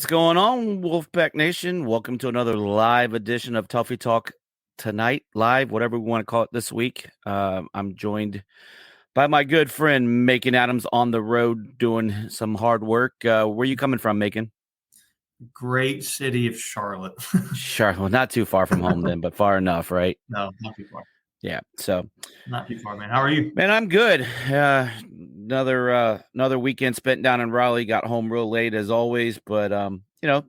going on, Wolfpack Nation? Welcome to another live edition of Tuffy Talk tonight, live, whatever we want to call it this week. I'm joined by my good friend, Macon Adams, on the road doing some hard work. Where are you coming from, Macon? Great city of Charlotte. Charlotte, well, not too far from home then, but far enough, right? No, not too far. Yeah, so. Not too far, man. How are you? Man, I'm good. Another weekend spent down in Raleigh. Got home real late as always, but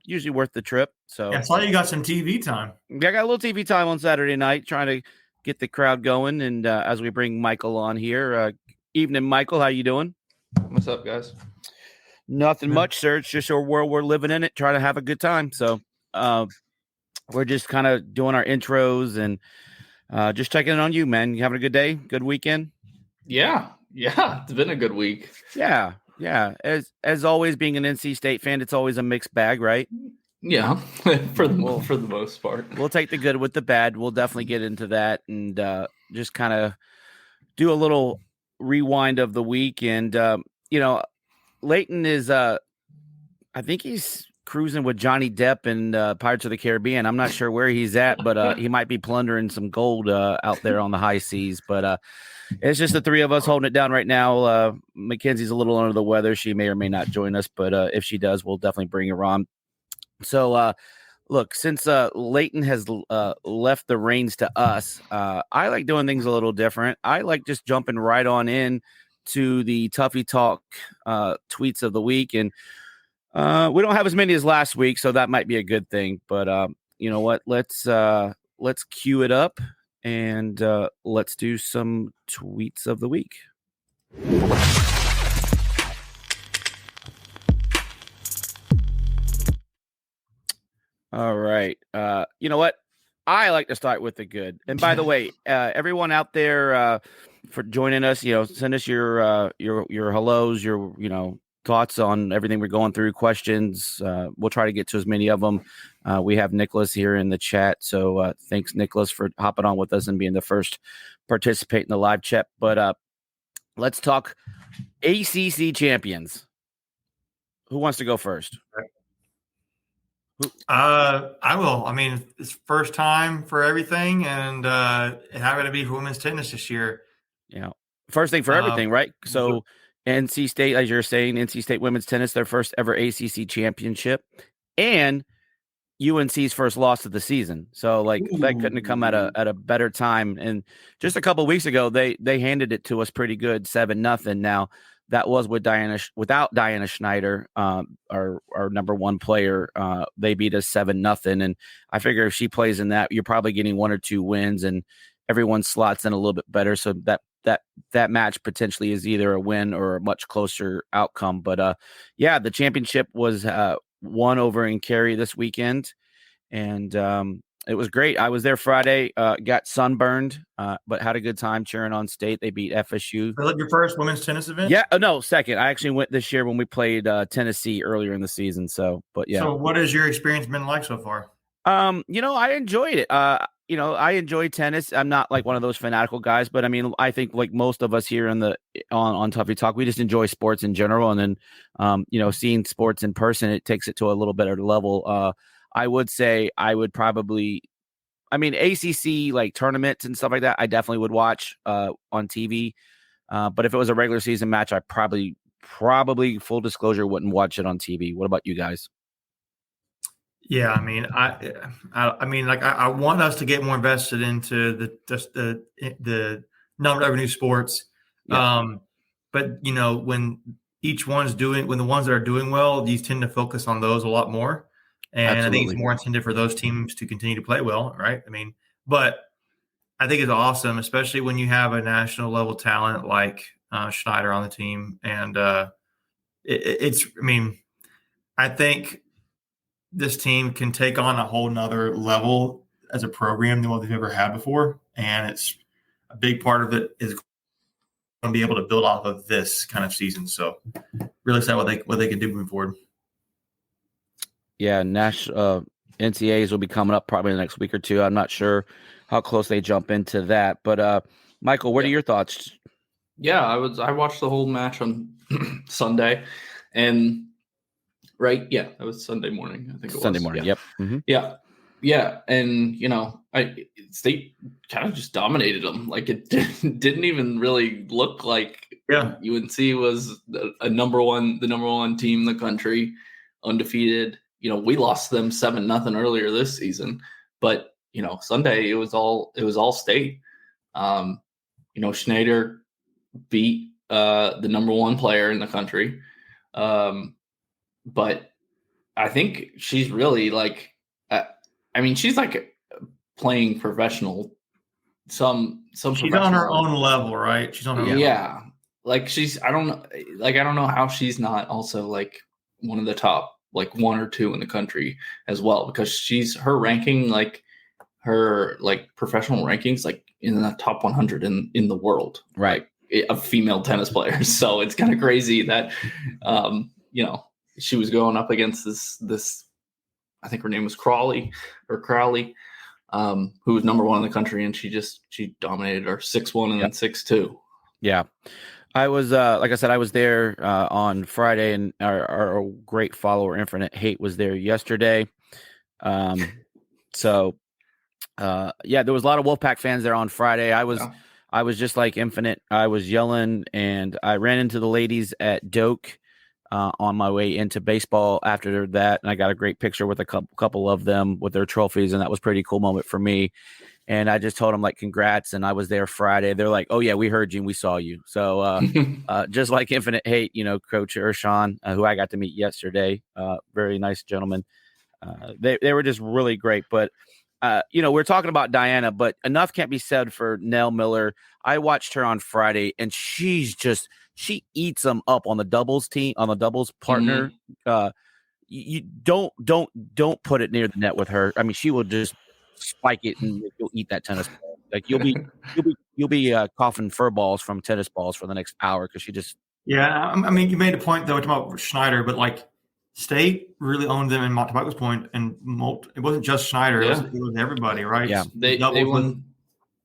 usually worth the trip. So Yeah, I saw you got some TV time. Yeah, I got a little TV time on Saturday night, trying to get the crowd going. And as we bring Michael on here, evening, Michael. How you doing? What's up, guys? Nothing much, sir. It's just our world. We're living in it, trying to have a good time. So we're just kind of doing our intros and just checking in on you, man. You having a good day? Good weekend? Yeah. It's been a good week. Yeah. As always, being an NC State fan, it's always a mixed bag, right? Yeah, for the most part. We'll take the good with the bad. We'll definitely get into that and just kind of do a little rewind of the week. And Leighton is, I think he's cruising with Johnny Depp and Pirates of the Caribbean. I'm not sure where he's at, but he might be plundering some gold out there on the high seas. But it's just the three of us holding it down right now. Mackenzie's a little under the weather. She may or may not join us, but if she does, we'll definitely bring her on. So, look, since Leighton has left the reins to us, I like doing things a little different. I like just jumping right on in to the Tuffy Talk tweets of the week. And we don't have as many as last week, so that might be a good thing. But you know what? Let's cue it up and let's do some tweets of the week. All right. You know what? I like to start with the good. And by the way, everyone out there for joining us, send us your hellos, your thoughts on everything we're going through, questions. We'll try to get to as many of them. We have Nicholas here in the chat. So thanks, Nicholas, for hopping on with us and being the first participate in the live chat. But let's talk ACC champions. Who wants to go first? I will. I mean, it's first time for everything, and having to be for women's tennis this year. Yeah, first thing for everything, right? So NC State, as you're saying, NC State women's tennis, their first ever ACC championship, and UNC's first loss of the season. So that couldn't have come at a better time. And just a couple of weeks ago, they handed it to us pretty good, 7-0. Now that was without Diana Schneider, our number one player. They beat us 7-0. And I figure if she plays in that, you're probably getting one or two wins and everyone slots in a little bit better. So that match potentially is either a win or a much closer outcome. But the championship was won over in Cary this weekend. And it was great. I was there Friday, got sunburned, but had a good time cheering on State. They beat FSU. Was that your first women's tennis event? Yeah. No, second. I actually went this year when we played Tennessee earlier in the season. So what has your experience been like so far? I enjoyed it. I enjoy tennis. I'm not like one of those fanatical guys, but I mean, I think like most of us here on Tuffy Talk, we just enjoy sports in general. And then, seeing sports in person, it takes it to a little better level. I would say ACC like tournaments and stuff like that, I definitely would watch on TV. But if it was a regular season match, I probably full disclosure wouldn't watch it on TV. What about you guys? Yeah, I mean, I want us to get more invested into the non-revenue sports. Yeah. But when when the ones that are doing well, these tend to focus on those a lot more. And absolutely. I think it's more intended for those teams to continue to play well, right? I mean, but I think it's awesome, especially when you have a national level talent like Schneider on the team. And I think this team can take on a whole nother level as a program than what they've ever had before. And it's a big part of it is going to be able to build off of this kind of season. So really excited what they can do moving forward. Yeah, national NCAAs will be coming up probably in the next week or two. I'm not sure how close they jump into that. But Michael, what are your thoughts? Yeah, I watched the whole match on Sunday, and right? Yeah, that was Sunday morning. I think it was Sunday morning. Yeah. Yep. Mm-hmm. Yeah, and State kind of just dominated them. Like it didn't even really look like UNC was the number one team in the country, undefeated. We lost them 7-0 earlier this season, but Sunday it was all State. Schneider beat the number one player in the country, but I think she's really like. She's like playing professional. Some she's on her own level, right? She's on her own level. Like I don't know how she's not also like one of the top, like 1 or 2 in the country as well, because her ranking, like her like professional rankings, like in the top 100 in the world, right? Like, of female tennis players. So it's kind of crazy that she was going up against this. I think her name was Crowley, who was number 1 in the country, and she dominated her 6-1 and then 6-2. Yeah. I was, like I said, I was there on Friday, and our great follower, Infinite Hate, was there yesterday. So there was a lot of Wolfpack fans there on Friday. I was just like Infinite. I was yelling, and I ran into the ladies at Doak on my way into baseball after that, and I got a great picture with a couple of them with their trophies, and that was a pretty cool moment for me. And I just told them, like, congrats, and I was there Friday. They're like, oh yeah, we heard you and we saw you. So just like Infinite Hate, Coach Urshan, who I got to meet yesterday, very nice gentleman. They were just really great. But we're talking about Diana, but enough can't be said for Nell Miller. I watched her on Friday, and she eats them up on the doubles team, on the doubles partner. Mm-hmm. You don't put it near the net with her. I mean, she will just spike it, and you'll eat that tennis ball. Like you'll be coughing fur balls from tennis balls for the next hour, because she just. Yeah, I mean, you made a point though about Schneider, but like State really owned them in Montebaco's point, and it wasn't just Schneider; it was everybody, right? Yeah, they won.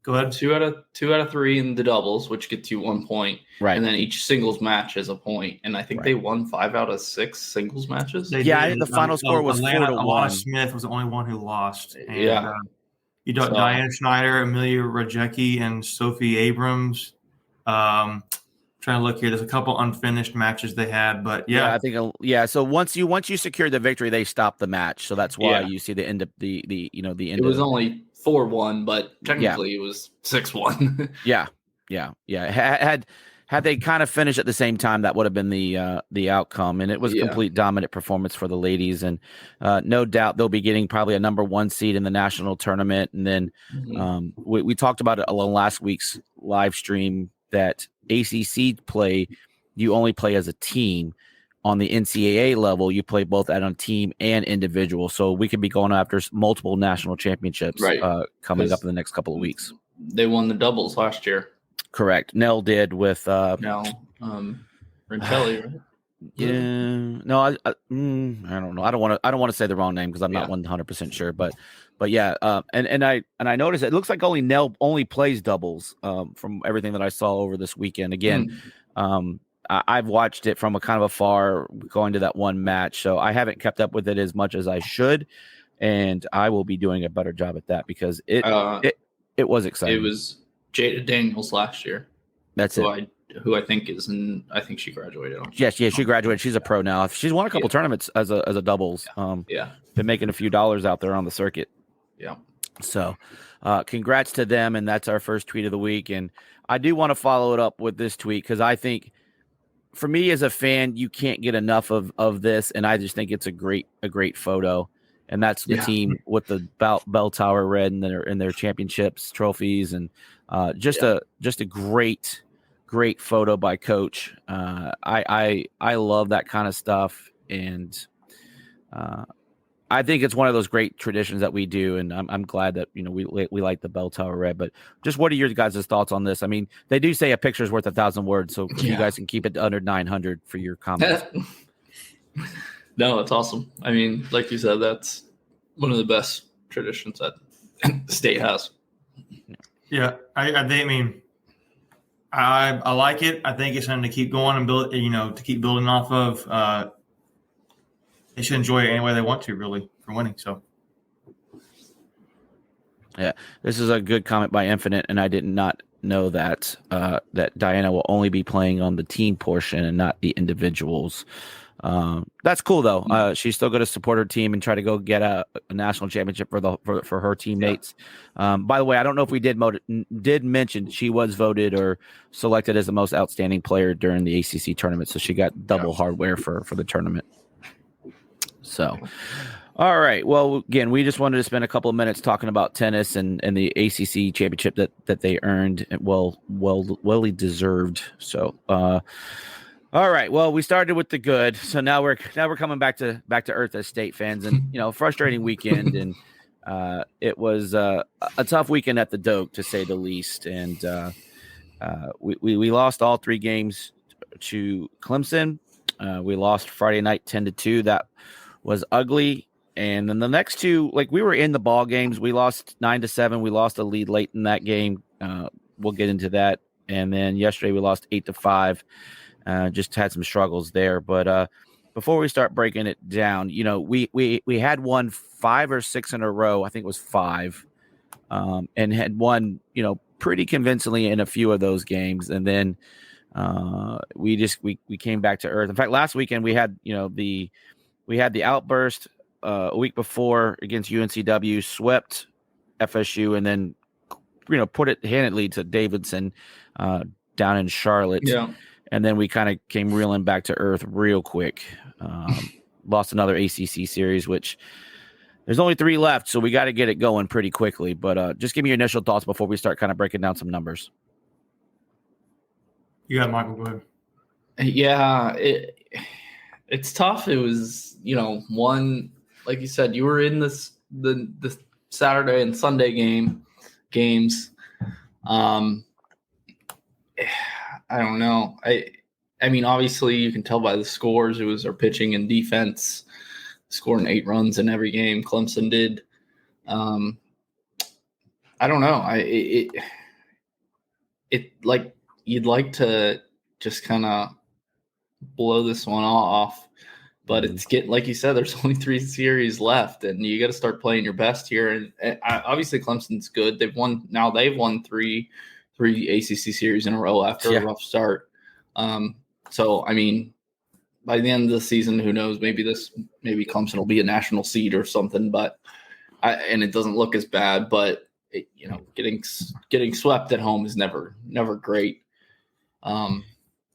Go ahead. 2 out of 3 in the doubles, which gets you 1 point, right? And then each singles match is a point. And I think they won 5 out of 6 singles matches. I think the final score was 4-1. Alana Smith was the only one who lost. And, you got Diane Schneider, Amelia Rajecki, and Sophie Abrams. Trying to look here, there's a couple unfinished matches they had, but I think So once you secure the victory, they stop the match. So that's why you see the end of the end. It was only 4-1, but technically it was 6-1. Had they kind of finished at the same time, that would have been the outcome, and it was a complete dominant performance for the ladies, and no doubt they'll be getting probably a number 1 seed in the national tournament. And then we talked about it on last week's live stream that ACC play, you only play as a team. On the NCAA level, you play both at a team and individual. So we could be going after multiple national championships coming up in the next couple of weeks. They won the doubles last year. Correct. Nell did with Rintelli, right? Yeah. No, I don't know. I don't want to say the wrong name because I'm not 100% sure. But yeah. And I noticed it looks like Nell only plays doubles. From everything that I saw over this weekend. Again, I've watched it from a kind of afar, going to that one match, so I haven't kept up with it as much as I should, and I will be doing a better job at that, because it was exciting. It was Jada Daniels last year. That's who I think is I think she graduated. Yes, she graduated. She's a pro now. She's won a couple tournaments as a doubles. Been making a few dollars out there on the circuit. Yeah. So, congrats to them, and that's our first tweet of the week. And I do want to follow it up with this tweet, because I think, for me as a fan, you can't get enough of this, and I just think it's a great photo. And that's the team with the bell tower red and their championships, trophies, and just a great photo by Coach. I love that kind of stuff, and I think it's one of those great traditions that we do, and I'm glad that we like the bell tower red. But just what are your guys' thoughts on this? I mean, they do say a picture's worth 1,000 words, so you guys can keep it under 900 for your comments. No, it's awesome. I mean, like you said, that's one of the best traditions that the state has. Yeah, I like it. I think it's something to keep going and build. To keep building off of. should enjoy it any way they want to, really, for winning. So. Yeah, this is a good comment by Infinite, and I did not know that that Diana will only be playing on the team portion and not the individuals. That's cool though. She's still going to support her team and try to go get a national championship for her teammates. Yeah. By the way, I don't know if we did mention she was voted or selected as the most outstanding player during the ACC tournament, so she got double hardware for the tournament. So. All right. Well, again, we just wanted to spend a couple of minutes talking about tennis and the ACC championship that they earned. Well deserved. So, all right. Well, we started with the good, so now we're coming back to earth as state fans, and frustrating weekend, and it was a tough weekend at the Doak, to say the least, and we lost all 3 games to Clemson. We lost Friday night 10-2. That was ugly. And then the next 2, like, we were in the ball games. We lost 9-7. We lost a lead late in that game. We'll get into that. And then yesterday we lost 8-5. Just had some struggles there. But before we start breaking it down, we had won 5 or 6 in a row. I think it was 5, and had won, pretty convincingly in a few of those games. And then we came back to earth. In fact, last weekend we had the outburst. A week before against UNCW, swept FSU, and then put it handedly to Davidson down in Charlotte. Yeah. And then we kind of came reeling back to earth real quick. Lost another ACC series, which there's only 3 left, so we got to get it going pretty quickly. But just give me your initial thoughts before we start kind of breaking down some numbers. You got Michael, go ahead. Yeah, it's tough. It was, one. Like you said, you were in the Saturday and Sunday games. I don't know. I mean, obviously you can tell by the scores. It was our pitching and defense scoring 8 runs in every game. Clemson did. I don't know. It like you'd like to just kind of blow this one off. But it's like you said, there's only 3 series left, and you got to start playing your best here. And obviously, Clemson's good. They've won 3 ACC series in a row after a rough start. So I mean, by the end of the season, who knows? Maybe Clemson will be a national seed or something. But and it doesn't look as bad. But getting swept at home is never great.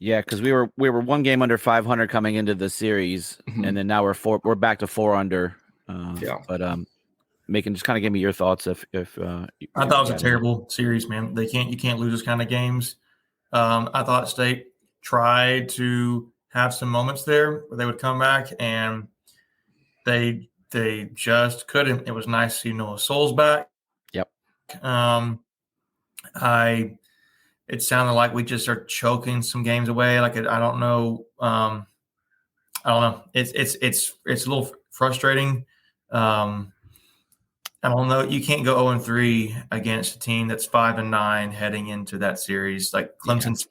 Yeah, because we were 1 game under 500 coming into the series, and then now we're back to 4 under. But Macon, just kind of give me your thoughts. If I thought it was a terrible series, man. You can't lose this kind of games. I thought State tried to have some moments there where they would come back, and they just couldn't. It was nice to see Noah Souls back. Yep. It sounded like we just are choking some games away. Like I don't know. I don't know. It's a little frustrating. I don't know. You can't go 0-3 against a team that's 5-9 heading into that series. Like Clemson's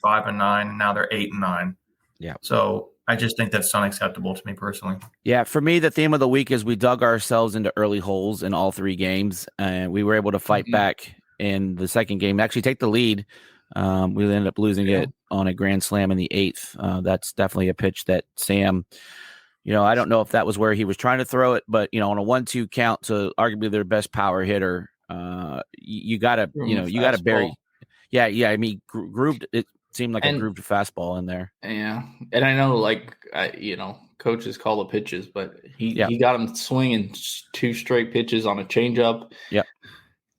5-9, and now they're 8-9. Yeah. So I just think that's unacceptable to me personally. Yeah, for me, the theme of the week is we dug ourselves into early holes in all 3 games, and we were able to fight back in the second game, actually take the lead. We ended up losing it on a grand slam in the 8th. That's definitely a pitch that Sam, I don't know if that was where he was trying to throw it, but on a 1-2 count to arguably their best power hitter, you gotta bury. Yeah. I mean, grooved. It seemed like a grooved fastball in there. Yeah, and I know, coaches call the pitches, but he got him swinging 2 straight pitches on a changeup. Yep.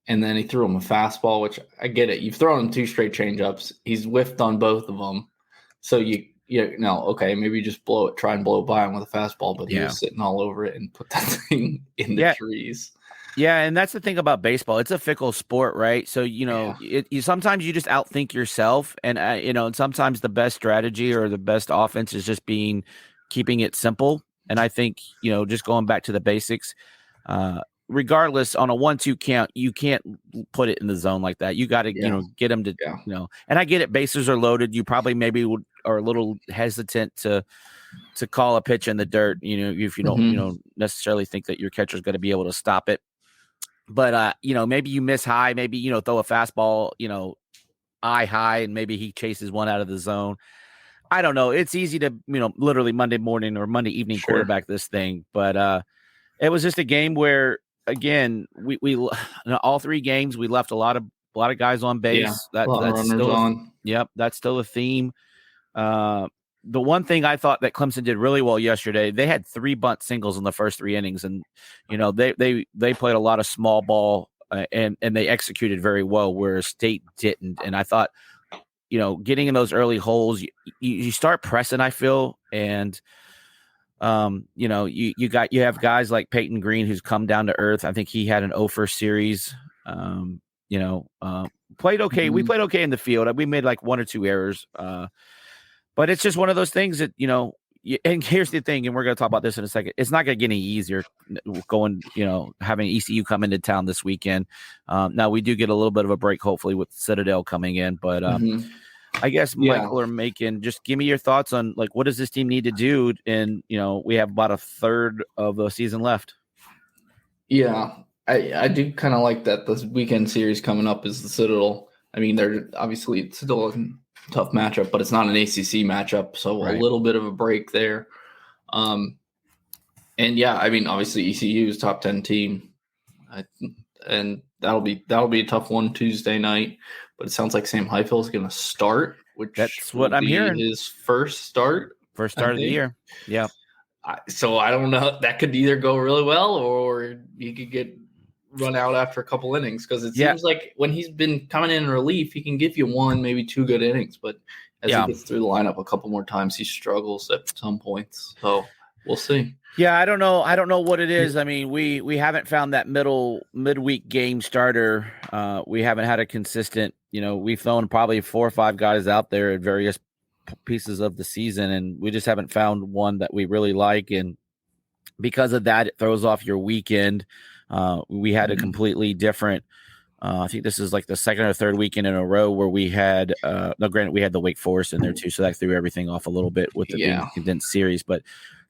And then he threw him a fastball, which I get it. You've thrown him 2 straight changeups. He's whiffed on both of them. So okay, maybe just try and blow by him with a fastball, but he was sitting all over it and put that thing in the trees. Yeah, and that's the thing about baseball. It's a fickle sport, right? So, sometimes you just outthink yourself. And, and sometimes the best strategy or the best offense is just keeping it simple. And I think, just going back to the basics, regardless, on a 1-2 count, you can't put it in the zone like that. You got to, get them to, and I get it. Bases are loaded. You probably maybe would are a little hesitant to call a pitch in the dirt, if you don't, necessarily think that your catcher is going to be able to stop it. But, maybe you miss high, maybe, throw a fastball, eye high, and maybe he chases one out of the zone. I don't know. It's easy to, literally Monday morning or Monday evening quarterback this thing. But it was just a game where, again, we all 3 games, we left a lot of guys on base. Yeah, that's still on. Yep, that's still a theme. The one thing I thought that Clemson did really well yesterday, they had 3 bunt singles in the first 3 innings, and they played a lot of small ball and they executed very well, whereas State didn't. And I thought, getting in those early holes, you start pressing, I feel, and you have guys like Peyton Green who's come down to earth. I think he had an 0 series. Played okay. We played okay in the field. We made like 1 or 2 errors. But it's just one of those things that, and here's the thing, and we're going to talk about this in a second. It's not going to get any easier going, having ECU come into town this weekend. Now we do get a little bit of a break, hopefully, with Citadel coming in. But I guess Michael or Macon, just give me your thoughts on, like, what does this team need to do? And, we have about a third of the season left. Yeah, I do kind of like that this weekend series coming up is the Citadel. I mean, they're obviously it's still a tough matchup, but it's not an ACC matchup, so a little bit of a break there. And yeah, I mean, obviously ECU is top 10 team, and that'll be a tough one Tuesday night. But it sounds like Sam Highfield is going to start, which that's what I'm hearing. His first start of the year. Yeah. So I don't know. That could either go really well, or he could get run out after a couple innings, because it seems like when he's been coming in relief, he can give you 1, maybe 2 good innings, but as he gets through the lineup a couple more times, he struggles at some points. So we'll see. Yeah, I don't know what it is. I mean, we haven't found that midweek game starter. We haven't had a consistent, we've thrown probably 4 or 5 guys out there at various pieces of the season, and we just haven't found one that we really like. And because of that, it throws off your weekend. We had a completely different, I think this is like the second or third weekend in a row where we had, granted, we had the Wake Forest in there too, so that threw everything off a little bit with the being condensed series. But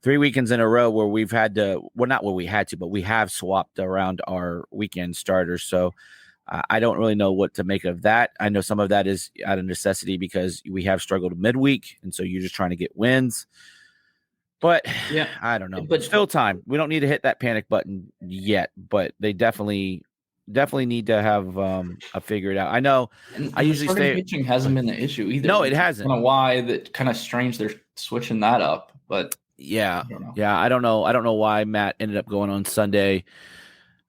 3 weekends in a row where we've had to, well, not where we had to, but we have swapped around our weekend starters. So I don't really know what to make of that. I know some of that is out of necessity because we have struggled midweek, and so you're just trying to get wins. But yeah, I don't know. But still time. We don't need to hit that panic button yet, but they definitely need to have figured out. I know. And I usually say pitching hasn't been the issue either. No, it hasn't. I don't know why. That kind of strange. They're switching that up, but yeah, I don't know. I don't know why Matt ended up going on Sunday.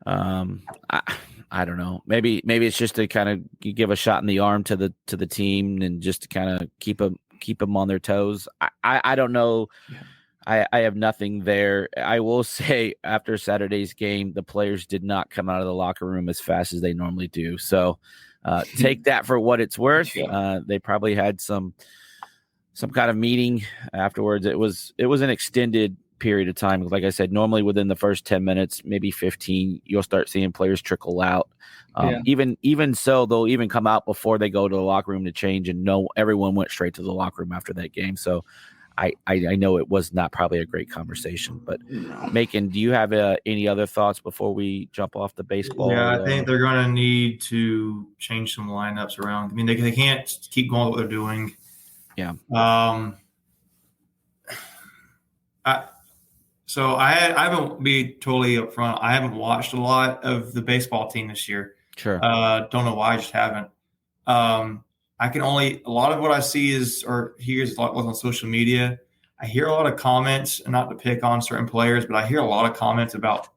I don't know. Maybe it's just to kind of give a shot in the arm to the team and just to kind of keep them on their toes. I don't know. Yeah. I have nothing there. I will say after Saturday's game, the players did not come out of the locker room as fast as they normally do. So take that for what it's worth. They probably had some kind of meeting afterwards. It was an extended period of time. Like I said, normally within the first 10 minutes, maybe 15, you'll start seeing players trickle out. Even so, they'll even come out before they go to the locker room to change, and everyone went straight to the locker room after that game. So I know it was not probably a great conversation, but Macon, do you have any other thoughts before we jump off the baseball? Yeah, I think they're going to need to change some lineups around. I mean, they can't keep going what they're doing. Yeah. So I haven't be totally upfront. I haven't watched a lot of the baseball team this year. Sure. Don't know why, I just haven't. I can only a lot of what I see or hear is what's on social media. I hear a lot of comments, and not to pick on certain players, but I hear a lot of comments about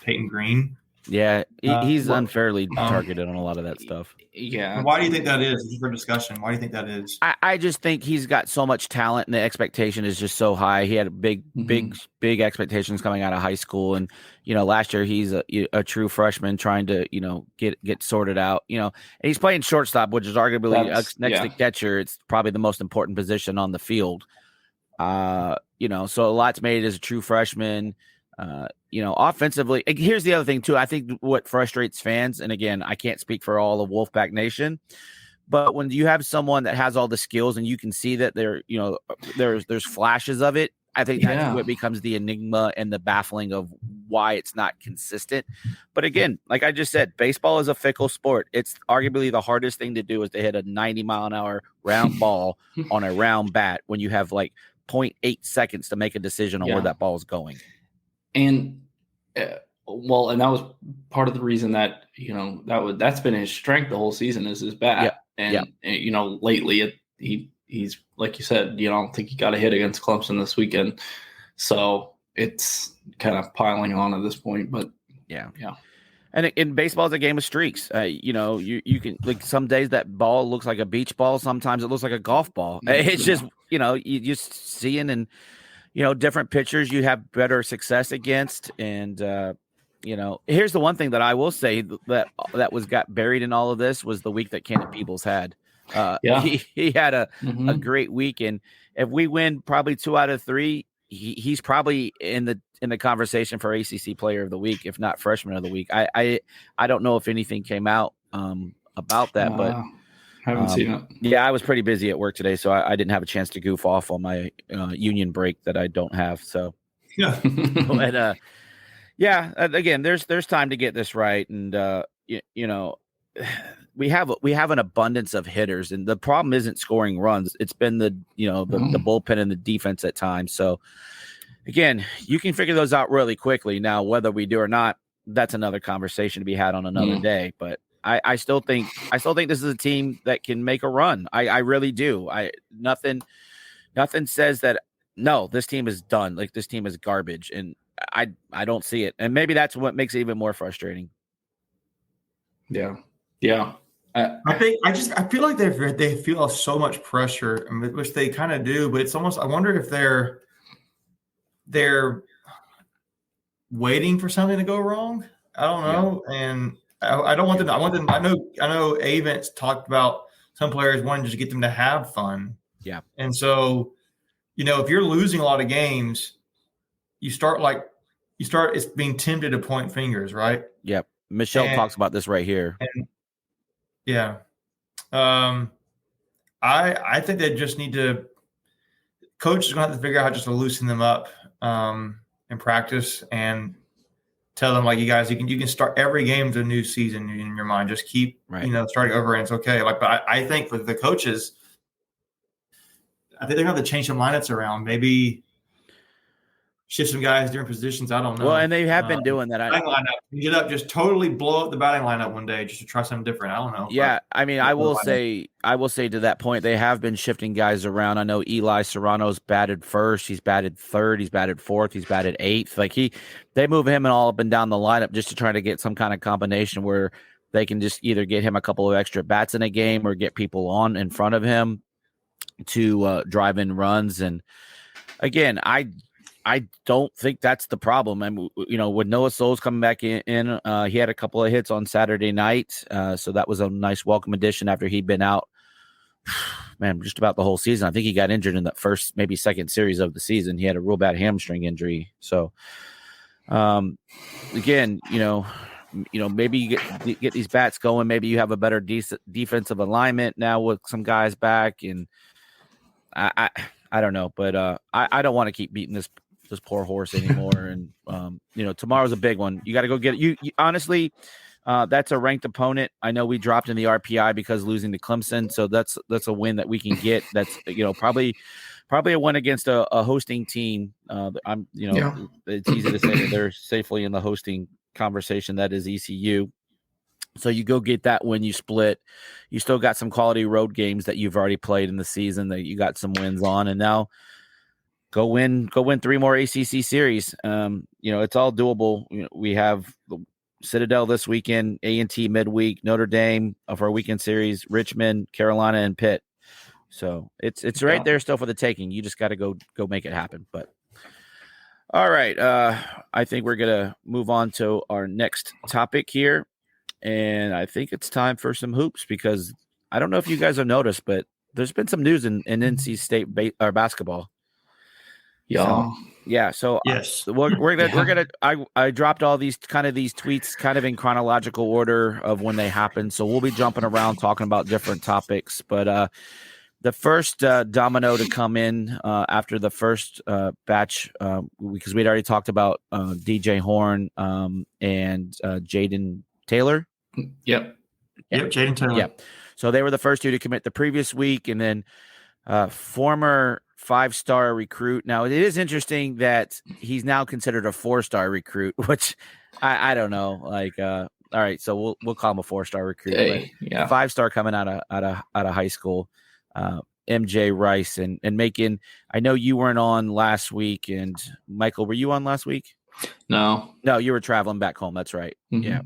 Peyton Green. Yeah, he's unfairly targeted on a lot of that stuff. Yeah. Why do you think that is? Just for discussion, why do you think that is? I just think he's got so much talent, and the expectation is just so high. He had big expectations coming out of high school, and last year he's a true freshman trying to get sorted out. And he's playing shortstop, which is arguably next to catcher. It's probably the most important position on the field. So a lot's made as a true freshman. Offensively, here's the other thing too. I think what frustrates fans, and again, I can't speak for all of Wolfpack Nation, But when you have someone that has all the skills and you can see that there's flashes of it, I think that's what becomes the enigma and the baffling of why it's not consistent. But again, like I just said, baseball is a fickle sport. It's arguably the hardest thing to do is to hit a 90-mile-an-hour round ball on a round bat when you have like 0.8 seconds to make a decision on where that ball is going. And and that was part of the reason that that's been his strength the whole season is his bat. And lately he's like you said, I don't think he got a hit against Clemson this weekend, so it's kind of piling on at this point. But yeah. And in baseball, it's a game of streaks. You can, like, some days that ball looks like a beach ball. Sometimes it looks like a golf ball. It's just, you just seeing and, different pitchers you have better success against. And, here's the one thing that I will say that got buried in all of this was the week that Kenneth Peebles had. He had a great week. And if we win probably 2 out of 3, he's probably in the conversation for ACC Player of the Week, if not Freshman of the Week. I don't know if anything came out about that, but haven't seen it. Yeah, I was pretty busy at work today, so I didn't have a chance to goof off on my union break that I don't have. So yeah, but again, there's time to get this right, and we have an abundance of hitters, and the problem isn't scoring runs. It's been the bullpen and the defense at times. So again, you can figure those out really quickly. Now, whether we do or not, that's another conversation to be had on another day. But I still think this is a team that can make a run. I really do. Nothing says that no, this team is done. Like, this team is garbage, and I don't see it. And maybe that's what makes it even more frustrating. Yeah. I feel like they feel so much pressure, which they kind of do, but it's almost, I wonder if they're waiting for something to go wrong. I don't know. Yeah. And I don't want them. I know Avents talked about some players wanting to get them to have fun. Yeah. And so, if you're losing a lot of games, you start it's being tempted to point fingers, right? Yep. Michelle talks about this right here. And, yeah. I think they just need to – coach is going to have to figure out how just to loosen them up in practice and tell them, like, you guys, you can start every game to a new season in your mind. Just keep, starting over, and it's okay. Like, but I think for the coaches, I think they're going to have to change some lineups around. Maybe shift some guys, different positions. I don't know. Well, and they have been doing that. Batting lineup, get up, just totally blow up the batting lineup one day just to try something different. I don't know. Yeah, I mean, I will say to that point, they have been shifting guys around. I know Eli Serrano's batted first, he's batted third, he's batted fourth, he's batted eighth. Like, they move him and all up and down the lineup just to try to get some kind of combination where they can just either get him a couple of extra bats in a game or get people on in front of him to drive in runs. And again, I don't think that's the problem. I mean, with Noah Souls coming back in, he had a couple of hits on Saturday night. So that was a nice welcome addition after he'd been out, man, just about the whole season. I think he got injured in that first, maybe second series of the season. He had a real bad hamstring injury. So, again, maybe you get these bats going. Maybe you have a better defensive alignment now with some guys back. And I don't know, but I don't want to keep beating this poor horse anymore. And tomorrow's a big one. You got to go get it. You honestly, that's a ranked opponent. I know we dropped in the RPI because losing to Clemson, so that's a win that we can get. That's probably a win against a hosting team. It's easy to say that they're safely in the hosting conversation. That is ECU. So you go get that win, you split. You still got some quality road games that you've already played in the season that you got some wins on, and now go win 3 more ACC series. It's all doable. We have the Citadel this weekend, A&T midweek, Notre Dame of our weekend series, Richmond, Carolina, and Pitt. So it's right there still for the taking. You just got to go make it happen. But all right, I think we're gonna move on to our next topic here. And I think it's time for some hoops, because I don't know if you guys have noticed, but there's been some news in NC State basketball. Yeah. Yeah. So yes, we're gonna I dropped all these tweets kind of in chronological order of when they happened. So we'll be jumping around talking about different topics. But the first domino to come in after the first batch, because we'd already talked about DJ Horn and Jaden Taylor. Yep. Jaden Taylor. Yeah. So they were the first two to commit the previous week, and then former 5-star recruit. Now it is interesting that he's now considered a 4-star recruit, which I don't know. Like, all right, so we'll call him a 4-star recruit. Hey, yeah, 5-star coming out of high school. MJ Rice and making. I know you weren't on last week, and Michael, were you on last week? No, you were traveling back home. That's right. Mm-hmm. Yeah.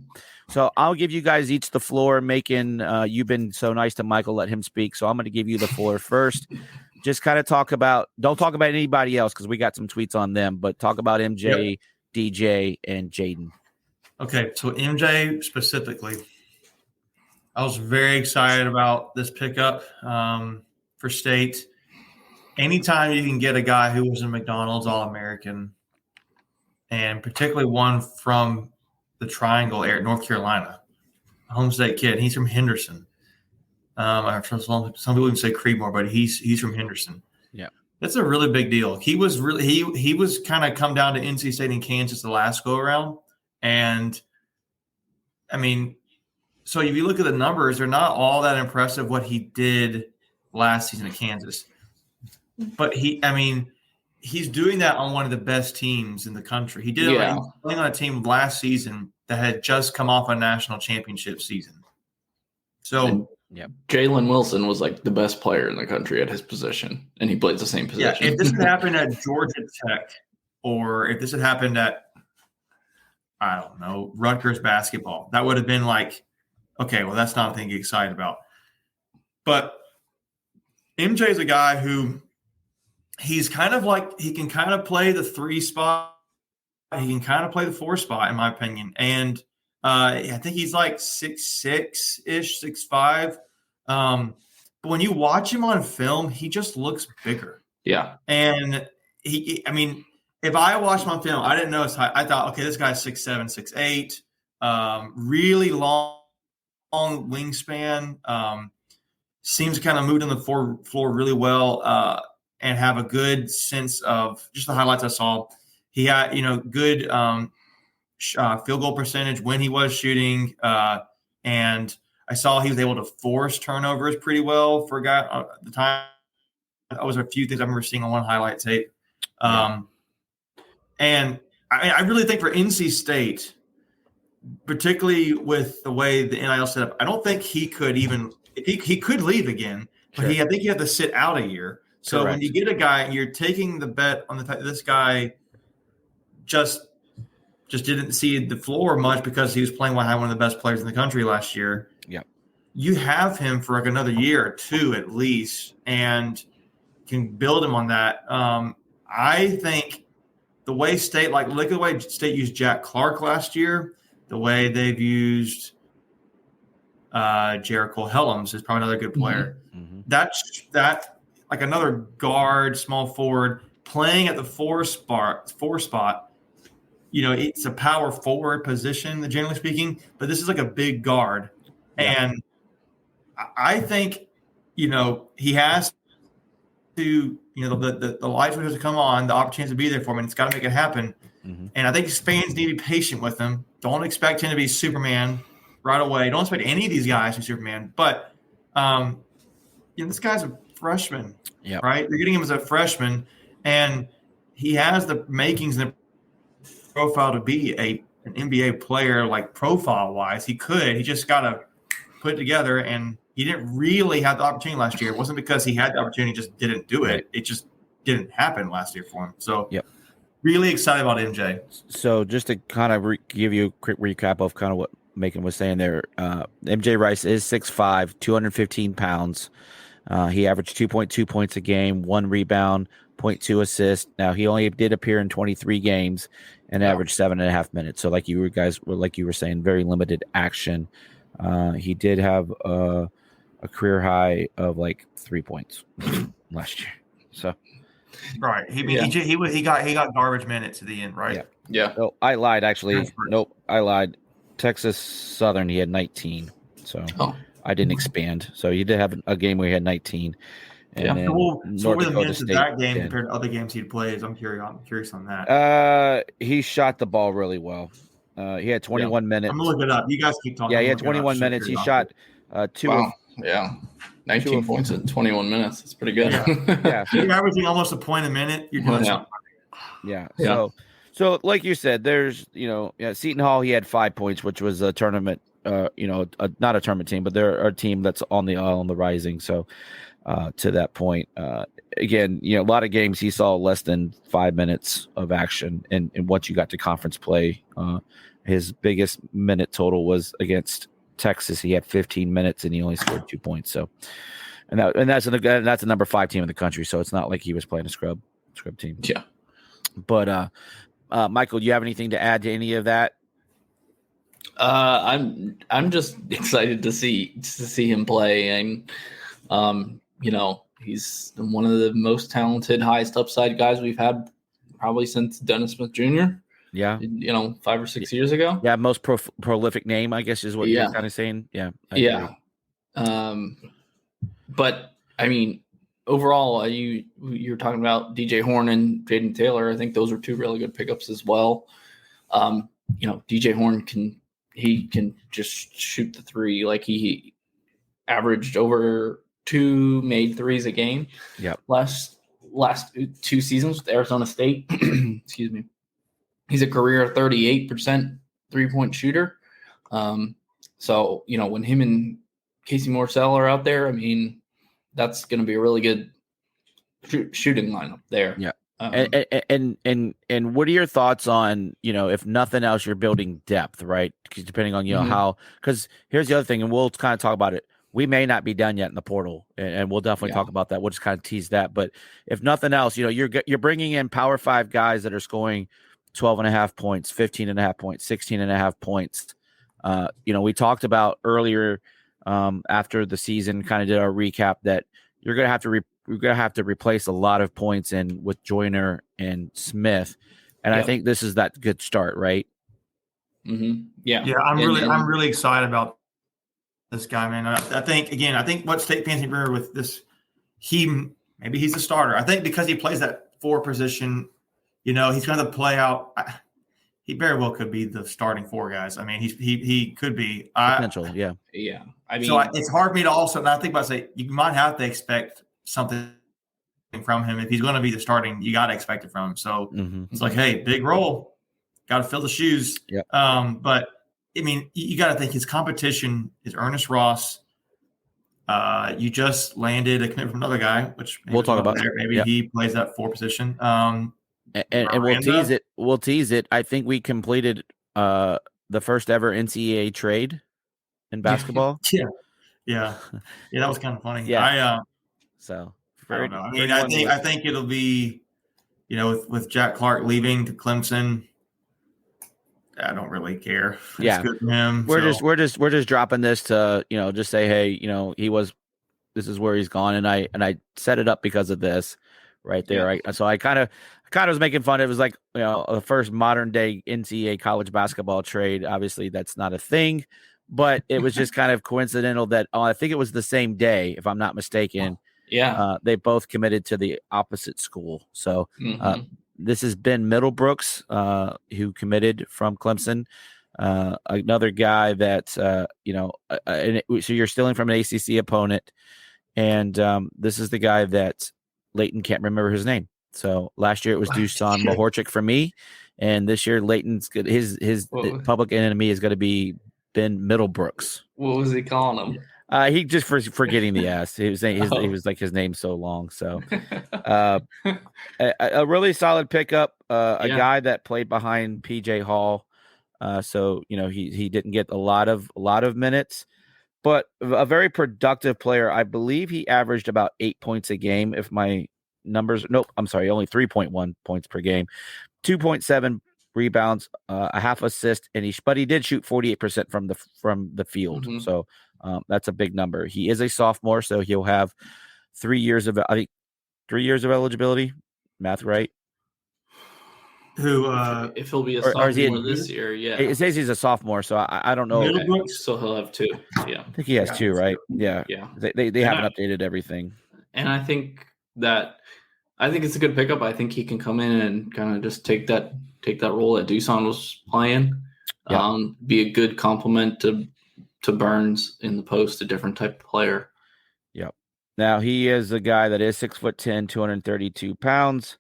So I'll give you guys each the floor. Macon, you've been so nice to Michael, let him speak. So I'm going to give you the floor first. Just kind of don't talk about anybody else because we got some tweets on them, but talk about MJ, DJ, and Jaden. Okay, so MJ specifically, I was very excited about this pickup for State. Anytime you can get a guy who was a McDonald's All-American, and particularly one from the Triangle area, North Carolina, a home state kid. He's from Henderson. Some people even say Creedmoor, but he's from Henderson. Yeah, that's a really big deal. He was really he was kind of come down to NC State and Kansas the last go around, and I mean, so if you look at the numbers, they're not all that impressive what he did last season at Kansas, but he's doing that on one of the best teams in the country. He did it playing on a team last season that had just come off a national championship season. So, Jalen Wilson was like the best player in the country at his position, and he played the same position. Yeah, if this had happened at Georgia Tech, or if this had happened at, I don't know, Rutgers basketball, that would have been like, okay, well, that's not a thing to get excited about. But MJ is a guy who he's kind of like, he can kind of play the 3 spot. He can kind of play the 4 spot, in my opinion. And I think he's like 6'6"-ish, 6'5". But when you watch him on film, he just looks bigger. Yeah. And if I watched him on film, I didn't know his height. I thought, okay, this guy's 6'7", 6'8", really long wingspan. Seems to kind of move on the floor really well and have a good sense of just the highlights I saw. He had, good field goal percentage when he was shooting. And I saw he was able to force turnovers pretty well for a guy at the time. That was a few things I remember seeing on one highlight tape. And I really think for NC State, particularly with the way the NIL set up, I don't think he could even – he could leave again, but I think he had to sit out a year. So when you get a guy and you're taking the bet on the fact that this guy just didn't see the floor much because he was playing behind one of the best players in the country last year. Yeah. You have him for like another year or two at least and can build him on that. I think the way State, look at the way State used Jack Clark last year, the way they've used Jericho Helms is probably another good player. Mm-hmm. That like another guard, small forward, playing at the 4 spot. It's a power forward position, generally speaking, but this is like a big guard. Yeah. And I think, he has to, the lights have to come on, the opportunity to be there for him, and it's got to make it happen. Mm-hmm. And I think his fans need to be patient with him. Don't expect him to be Superman right away. Don't expect any of these guys to be Superman. But, this guy's a freshman, right? You're getting him as a freshman, and he has the makings and the profile to be an NBA player, like profile-wise. He just got to put it together, and he didn't really have the opportunity last year. It wasn't because he had the opportunity, just didn't do it. It just didn't happen last year for him. So really excited about MJ. So just to kind of give you a quick recap of kind of what Macon was saying there, MJ Rice is 6'5", 215 pounds. He averaged 2.2 points a game, 1 rebound, 0.2 assists. Now, he only did appear in 23 games and averaged 7.5 minutes. So like you were saying, very limited action. He did have a career high of like 3 points last year. So Right. He got garbage minutes at the end, right? Yeah. Oh, I lied, actually. Nope, I lied. Texas Southern, he had 19. So I didn't expand. So he did have a game where he had 19. And then so what were the minutes State, of that game compared to other games he'd played? I'm curious on that. He shot the ball really well. He had 21 minutes. I'm gonna look it up. You guys keep talking. Yeah, he had 21 minutes. He shot 19 points in 21 minutes. That's pretty good. Yeah. You're averaging almost a point a minute. You're doing something. Yeah. So like you said, there's Seton Hall. He had 5 points, which was a tournament. Not a tournament team, but they're a team that's on the rising. So to that point, again, a lot of games he saw less than 5 minutes of action, and once you got to conference play, his biggest minute total was against Texas. He had 15 minutes and he only scored 2 points. So, and that's a number 5 team in the country. So it's not like he was playing a scrub team. Yeah. But Michael, do you have anything to add to any of that? I'm just excited to see him play, and he's one of the most talented, highest upside guys we've had probably since Dennis Smith Jr. Yeah. 5 or 6 years ago. Yeah. Most prolific name, I guess, is what you're kind of saying. Yeah. Yeah. But I mean, overall, you're talking about DJ Horn and Jaden Taylor. I think those are 2 really good pickups as well. DJ Horn can just shoot the 3. Like he averaged over 2 made 3s a game. Yeah. Last 2 seasons with Arizona State. Excuse me. He's a career 38% 3-point shooter. So, when him and Casey Morsell are out there, I mean, that's going to be a really good shooting lineup there. Yeah. And what are your thoughts on, if nothing else, you're building depth, right? Because depending on, how, because here's the other thing, and we'll kind of talk about it. We may not be done yet in the portal, and we'll definitely talk about that. We'll just kind of tease that. But if nothing else, you're bringing in Power 5 guys that are scoring 12.5 points, 15.5 points, 16.5 points. We talked about earlier after the season, kind of did our recap that you're going to have to we're going to have to replace a lot of points in with Joyner and Smith. And I think this is that good start, right? Mm-hmm. Yeah. Yeah. I'm really excited about this guy, man. I think what State fans remember with this, maybe he's a starter. I think because he plays that 4 position, he's going to play out. He very well could be the starting 4 guys. I mean, he could be potential. Yeah. I mean, so it's hard for me to also, and I think about you might have to expect something from him. If he's going to be the starting, you got to expect it from him. So it's like, hey, big role, got to fill the shoes. Yeah. But I mean, you got to think his competition is Ernest Ross. You just landed a commitment from another guy, which we'll talk about. Maybe he plays that 4 position. And we'll tease it. We'll tease it. I think we completed the first ever NCAA trade in basketball. Yeah, that was kind of funny. Yeah. I don't know. I mean, I think it'll be, with Jack Clark leaving to Clemson. I don't really care. It's good for him. We're just dropping this to just say, hey, this is where he's gone, and I set it up because of this right there. Right. So I kind of was making fun. It was like the first modern day NCAA college basketball trade. Obviously, that's not a thing, but it was just kind of coincidental that I think it was the same day, if I'm not mistaken. They both committed to the opposite school. So this has been Middlebrooks, who committed from Clemson. Another guy that, so you're stealing from an ACC opponent. And this is the guy that Leighton can't remember his name. So last year it was Dusan Mahorchik for me. And this year Leighton's good. His public enemy is going to be Ben Middlebrooks. What was he calling him? He just forgetting the S. He was saying he was like his name so long. So a really solid pickup. A guy that played behind PJ Hall. So he didn't get a lot of minutes, but a very productive player. I believe he averaged about 8 points a game. If my numbers, I'm sorry, only 3.1 points per game, 2.7 rebounds, a half assist, but he did shoot 48% from the field. So that's a big number. He is a sophomore, so he'll have 3 years of eligibility. math right? Who? If he'll be a or is he sophomore this year, yeah. It says he's a sophomore, so I don't know. Middlebrooks? So he'll have 2. Yeah. I think he has 2, right? Yeah. They haven't updated everything. And I think it's a good pickup. I think he can come in and kind of just take that role that Doosan was playing. Be a good complement to Burns in the post, a different type of player. Yep. Now he is a guy that is 6'10", 232 pounds.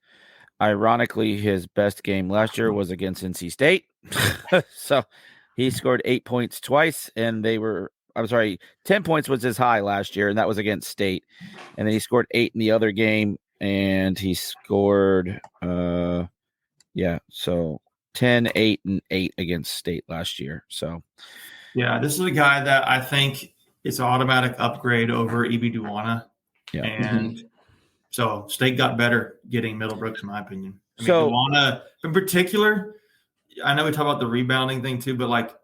Ironically, his best game last year was against NC State. So he scored 8 points twice, and 10 points was his high last year, and that was against State. And then he scored 8 in the other game, and he scored, so 10, 8, and 8 against State last year. So, yeah, this is a guy that I think it's an automatic upgrade over E.B. Duwana. Yeah. And so State got better getting Middlebrooks, in my opinion. I mean, Duwana in particular, I know we talk about the rebounding thing too, but like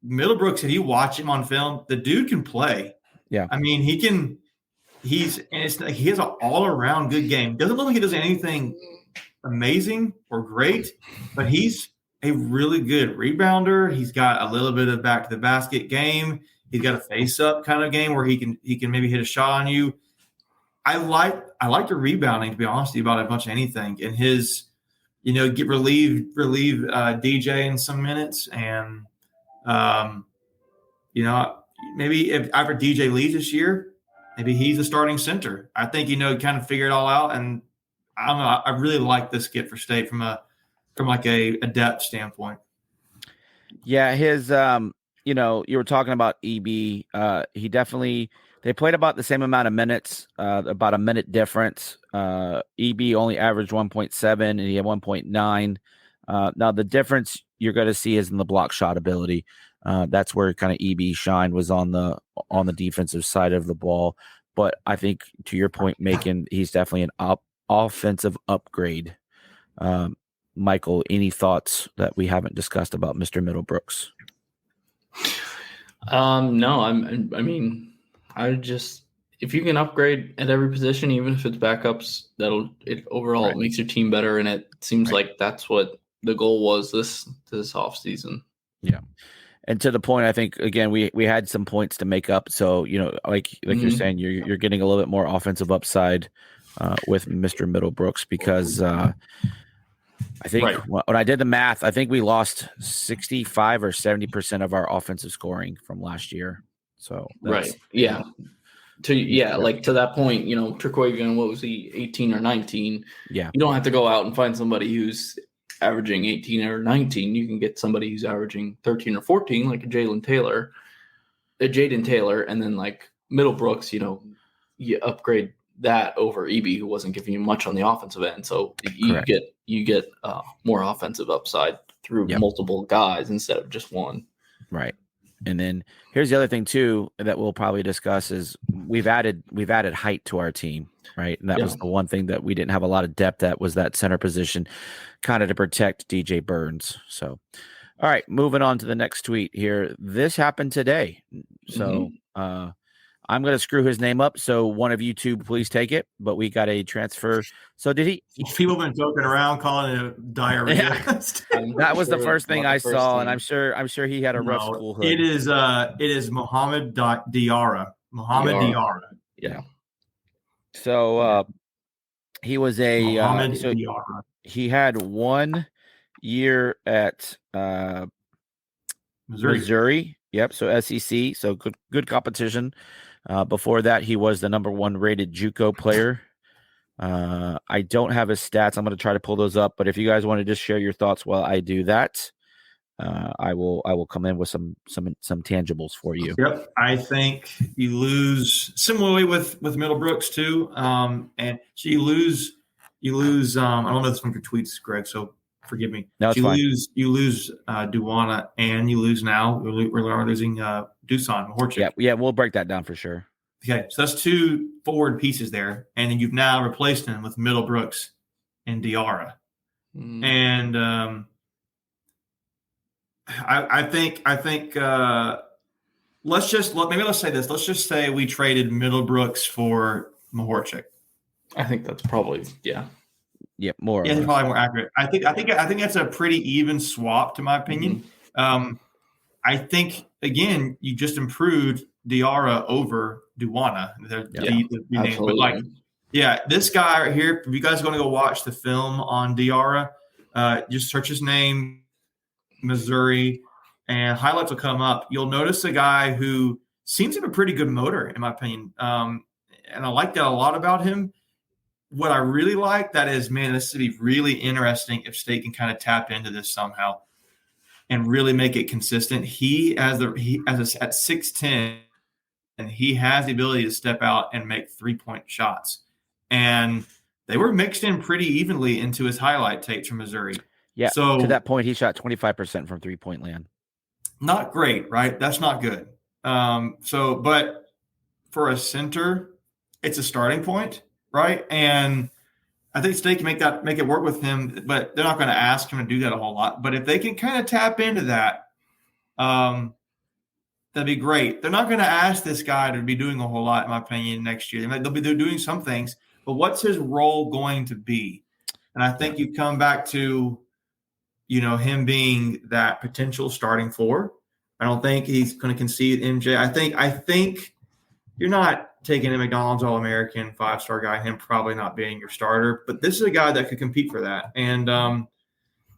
Middlebrooks, if you watch him on film, the dude can play. Yeah. I mean, he has an all-around good game. Doesn't look like he does anything amazing or great, but he's a really good rebounder. He's got a little bit of back to the basket game. He's got a face-up kind of game where he can maybe hit a shot on you. I like the rebounding, to be honest with you, about a bunch of anything. And his, relieve DJ in some minutes. And, maybe if after DJ leaves this year, maybe he's a starting center. I think, kind of figure it all out. And I don't know. I really like this kid for State from a depth standpoint. Yeah. His, you were talking about EB. He definitely – they played about the same amount of minutes, about a minute difference. EB only averaged 1.7, and he had 1.9. Now, the difference you're going to see is in the block shot ability. That's where kind of EB shine was on the defensive side of the ball. But I think, to your point, Macon, he's definitely an offensive upgrade. Michael, any thoughts that we haven't discussed about Mr. Middlebrooks? No, I just, if you can upgrade at every position, even if it's backups, it makes your team better. And it seems like that's what the goal was this off season. Yeah. And to the point, I think, again, we had some points to make up. So, like you're saying, you're getting a little bit more offensive upside with Mr. Middlebrooks, because I think when I did the math, I think we lost 65 or 70% of our offensive scoring from last year. So yeah. To that point, Turquavian, what was he, 18 or 19? Yeah. You don't have to go out and find somebody who's averaging 18 or 19. You can get somebody who's averaging 13 or 14, like a Jaden Taylor, and then like Middlebrooks, you upgrade that over EB, who wasn't giving you much on the offensive end. So you get more offensive upside through multiple guys instead of just one. Right. And then here's the other thing too that we'll probably discuss is we've added height to our team, right? And that was the one thing that we didn't have a lot of depth at, was that center position, kind of to protect DJ Burns. So, all right, moving on to the next tweet here. This happened today. So I'm going to screw his name up. So one of you two, please take it. But we got a transfer. So did he? People have been joking around calling it diarrhea. That was the first thing I saw, and I'm sure he had a rough school hood. It is Mohamed Diarra. Diarra. Yeah. So he was a Diarra. He had 1 year at Missouri. Yep. So SEC. So good competition. Before that, he was the number 1 rated JUCO player. I don't have his stats. I'm going to try to pull those up. But if you guys want to just share your thoughts while I do that, I will come in with some tangibles for you. Yep. I think you lose similarly with Middlebrooks too. And so you lose. I don't know if this one for tweets, Greg. So forgive me. No, it's fine. You lose Duwana, and you lose now. We're losing Doosan Mahorchik. Yeah, we'll break that down for sure. Okay, so that's 2 forward pieces there, and then you've now replaced them with Middlebrooks and Diarra. And I think let's say this. Let's just say we traded Middlebrooks for Mahorchik. I think that's probably Yeah, more. Yeah, he's probably more accurate. I think that's a pretty even swap, to my opinion. I think again, you just improved Diarra over Duwana. Absolutely. But this guy right here. If you guys are going to go watch the film on Diarra, just search his name, Missouri, and highlights will come up. You'll notice a guy who seems to have a pretty good motor, in my opinion, and I like that a lot about him. What I really like that is, man, this would be really interesting if State can kind of tap into this somehow and really make it consistent. At 6'10", and he has the ability to step out and make 3-point shots. And they were mixed in pretty evenly into his highlight tapes from Missouri. Yeah. So to that point, he shot 25% from 3-point land. Not great, right? That's not good. But for a center, it's a starting point, right? And I think State can make it work with him, but they're not going to ask him to do that a whole lot. But if they can kind of tap into that, that'd be great. They're not going to ask this guy to be doing a whole lot, in my opinion, next year. They're doing some things, but what's his role going to be? And I think you come back to, him being that potential starting four. I don't think he's going to concede MJ. I think you're not taking a McDonald's All-American 5-star guy, him probably not being your starter, but this is a guy that could compete for that. And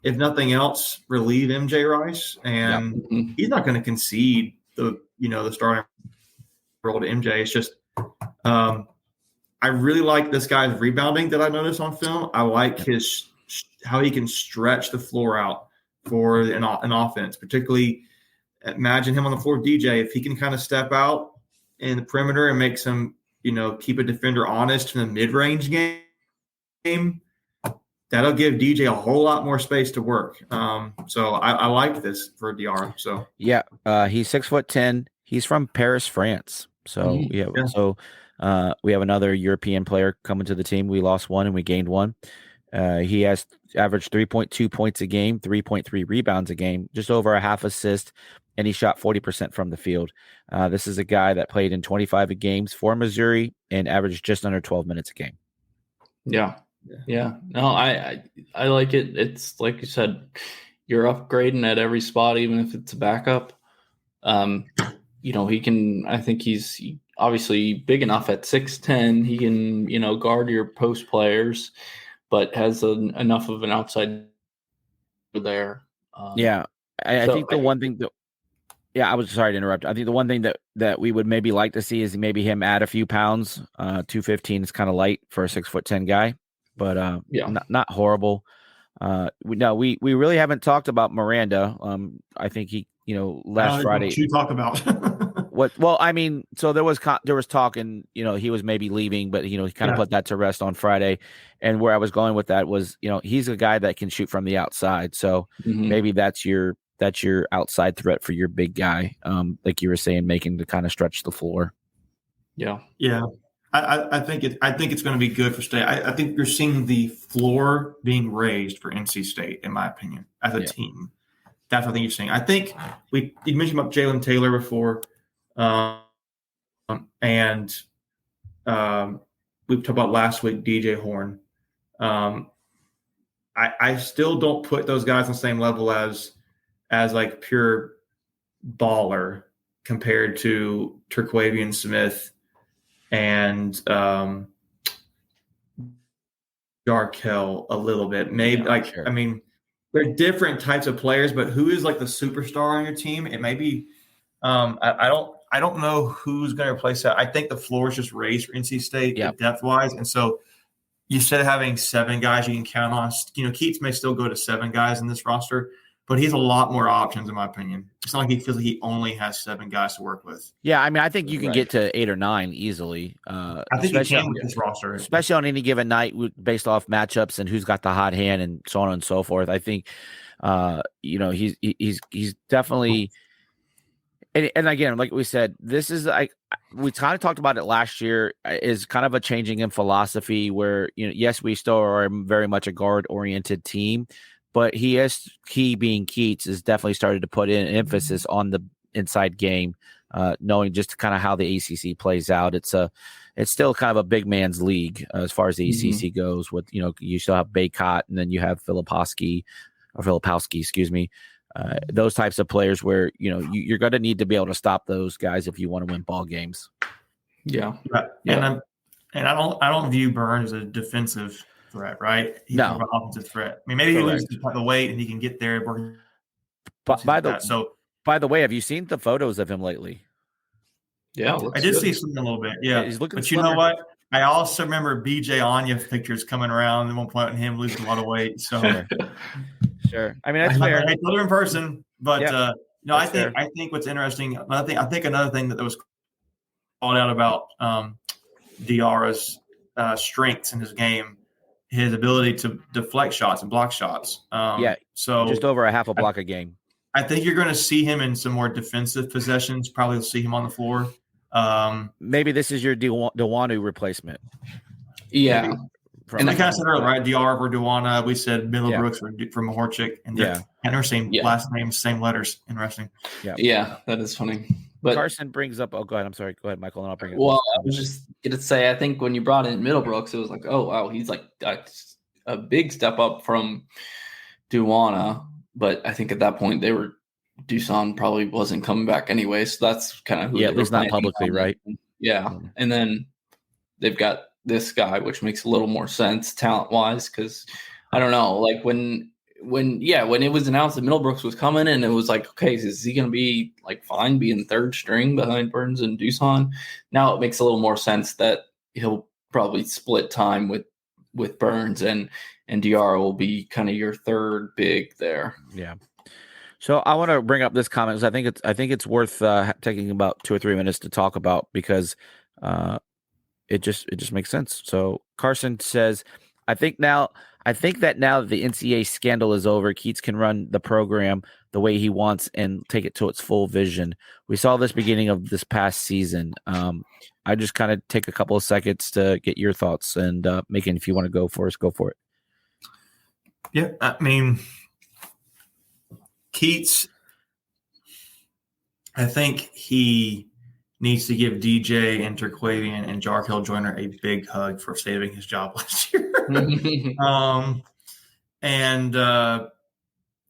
if nothing else, relieve MJ Rice, and he's not going to concede the starting role to MJ. It's just I really like this guy's rebounding that I noticed on film. I like how he can stretch the floor out for an offense, particularly imagine him on the floor with DJ. If he can kind of step out in the perimeter and make some, keep a defender honest in the mid-range game, that'll give DJ a whole lot more space to work. So I like this for Diarra. So yeah, he's 6'10". He's from Paris, France. So we have another European player coming to the team. We lost one and we gained one. He has averaged 3.2 points a game, 3.3 rebounds a game, just over a half assist, and he shot 40% from the field. This is a guy that played in 25 games for Missouri and averaged just under 12 minutes a game. Yeah. No, I like it. It's like you said, you're upgrading at every spot, even if it's a backup. He can. I think he's obviously big enough at 6'10". He can, guard your post players, but has enough of an outside there. I think the one thing that. Yeah, I was sorry to interrupt. I think the one thing that we would maybe like to see is maybe him add a few pounds. 215 is kind of light for a 6'10" guy, but not horrible. We really haven't talked about Miranda. I think he, last Friday. What you talk about? What? Well, I mean, so there was talk, and he was maybe leaving, but he kind of put that to rest on Friday. And where I was going with that was, he's a guy that can shoot from the outside. So maybe that's your outside threat for your big guy, like you were saying, making to kind of stretch the floor. Yeah. I think it's going to be good for State. I think you're seeing the floor being raised for NC State, in my opinion, as a team. That's what I think you're seeing. I think you mentioned about Jalen Taylor before, and we talked about last week DJ Horn. I still don't put those guys on the same level as like pure baller compared to Terquavian Smith and Darkel a little bit. Maybe I mean, they're different types of players, but who is like the superstar on your team? It may be I don't know who's going to replace that. I think the floor is just raised for NC State depth wise, and so instead of having 7 guys you can count on, KEATTS may still go to 7 guys in this roster, but he has a lot more options, in my opinion. It's not like he feels like he only has 7 guys to work with. Yeah, I mean, I think you can get to 8 or 9 easily. I think you can with this roster, especially on any given night, based off matchups and who's got the hot hand and so on and so forth. I think, he's definitely. And again, like we said, this is we kind of talked about it last year, is kind of a changing in philosophy where, yes, we still are very much a guard oriented team, but he being KEATTS has definitely started to put in emphasis on the inside game, knowing just kind of how the ACC plays out. It's it's still kind of a big man's league as far as the ACC goes. With you still have Baycott, and then you have Filipowski, excuse me. Those types of players where you're going to need to be able to stop those guys if you want to win ball games. Yeah. And I don't view Burns as a defensive threat, right? He's more of an offensive threat. I mean, maybe he loses the weight and he can get there. But by the way, have you seen the photos of him lately? Yeah, I did see something a little bit. Yeah, he's looking. But slimmer. You know what? I also remember BJ Anya pictures coming around at one point and him losing a lot of weight. So sure. I mean, that's fair. I told him in person, but I think fair. I think what's interesting. I think another thing that was called out about Diarra's strengths in his game, his ability to deflect shots and block shots. So just over a half a block a game. I think you're going to see him in some more defensive possessions. Probably will see him on the floor. Maybe this is your Dewanu replacement. Yeah. And I kind of said earlier, right? DR for Dewana. We said Middlebrooks from Mahorchik. And they're same last names, same letters. Interesting. Yeah, that is funny. But Carson brings up. Oh, go ahead. I'm sorry. Go ahead, Michael, and I'll bring it. Well, I was just going to say, I think when you brought in Middlebrooks, it was like, oh, wow, he's like a big step up from Dewana. But I think at that point, Dusan probably wasn't coming back anyway. So that's kind of who at least not publicly, right? Yeah. And then they've got this guy, which makes a little more sense talent-wise, because I don't know, like when it was announced that Middlebrooks was coming, and it was like, okay, is he going to be like fine being third string behind Burns and Dusan? Now it makes a little more sense that he'll probably split time with Burns, and Diarra will be kind of your third big there. Yeah. So I want to bring up this comment because I think it's worth taking about 2 or 3 minutes to talk about, because it just makes sense. So Carson says, I think that now that the NCAA scandal is over, Keatts can run the program the way he wants and take it to its full vision. We saw this beginning of this past season. I just kind of take a couple of seconds to get your thoughts, and Megan, if you want to go for us, go for it. Yeah, I mean, Keatts, I think he needs to give DJ and Terquavian and Jarkel Joyner a big hug for saving his job last year.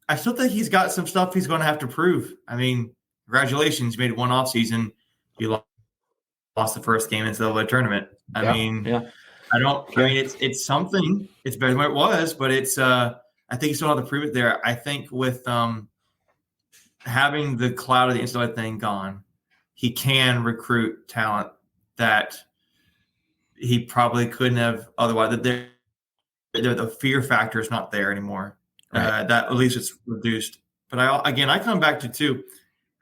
I still think he's got some stuff he's going to have to prove. I mean, congratulations, you made one off season. You lost the first game into the tournament. I mean, it's something. It's better than what it was, but it's I think you still have to prove it there. I think with having the cloud of the NCAA thing gone, he can recruit talent that he probably couldn't have otherwise. That the fear factor is not there anymore. Right. That at least it's reduced. But I come back to too.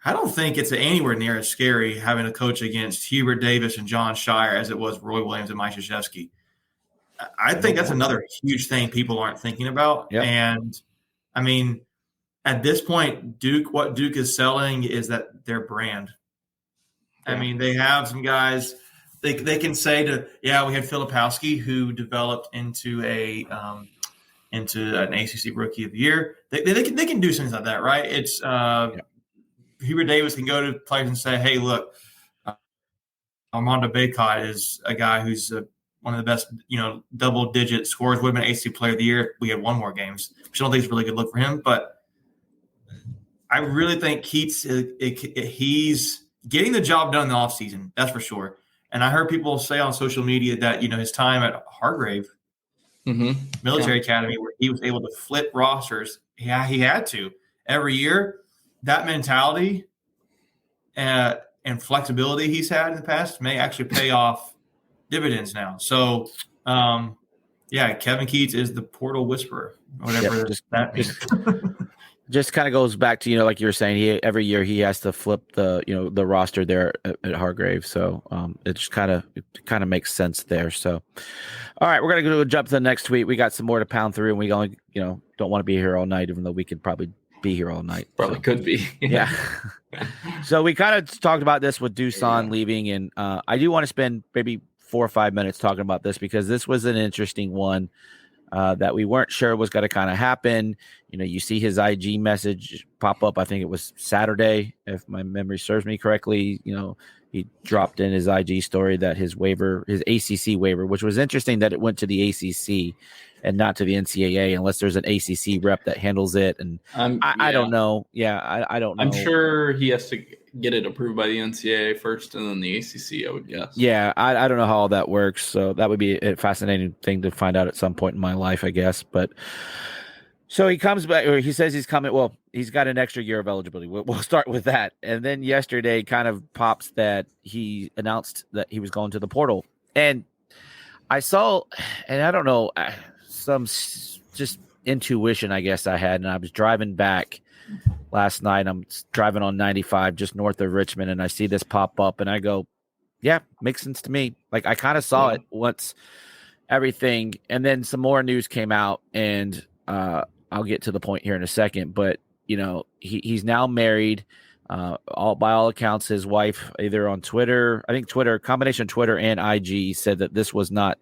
I don't think it's anywhere near as scary having a coach against Hubert Davis and John Shire as it was Roy Williams and Mike Krzyzewski. I think that's another huge thing people aren't thinking about. Yep. And I mean, at this point, what Duke is selling is that their brand. I mean, they have some guys they can say we had Filipowski who developed into an ACC Rookie of the Year. They can do things like that, right? It's Hubert Davis can go to players and say, hey, look, Armando Baycott is a guy who's one of the best, double-digit scores. Would have been ACC Player of the Year. We had 1 more games, which I don't think is a really good look for him. But I really think Keatts, he's getting the job done in the offseason. That's for sure. And I heard people say on social media that, his time at Hargrave Military Academy, where he was able to flip rosters, he had to. Every year, that mentality and flexibility he's had in the past may actually pay off dividends now. So, Kevin Keatts is the portal whisperer, whatever that means. Just kind of goes back to, like you were saying, every year he has to flip the roster there at Hargrave. So it just kind of makes sense there. So, all right, we're going to go jump to the next tweet. We got some more to pound through, and we only, don't want to be here all night, even though we could probably be here all night. Probably could be. Yeah. So we kind of talked about this with Dusan leaving, and I do want to spend maybe 4 or 5 minutes talking about this, because this was an interesting one. that we weren't sure was going to kind of happen. You see his IG message pop up. I think it was Saturday, if my memory serves me correctly. He dropped in his IG story that his ACC waiver, which was interesting that it went to the ACC and not to the NCAA, unless there's an ACC rep that handles it. And I don't know. Yeah, I don't know. I'm sure he has to get it approved by the NCAA first and then the ACC, I would guess. Yeah, I don't know how all that works. So that would be a fascinating thing to find out at some point in my life, I guess. But so he comes back, or he says he's coming. Well, he's got an extra year of eligibility. We'll start with that. And then yesterday kind of pops that he announced that he was going to the portal. And I saw, and I don't know, some just intuition, I guess I had. And I was driving back last night. I'm driving on 95 just north of Richmond, and I see this pop up, and I go, yeah, makes sense to me. Like, I kind of saw it once everything, and then some more news came out, and I'll get to the point here in a second, but he's now married. By all accounts, his wife, either on Twitter, I think Twitter, combination of Twitter and IG, said that this was not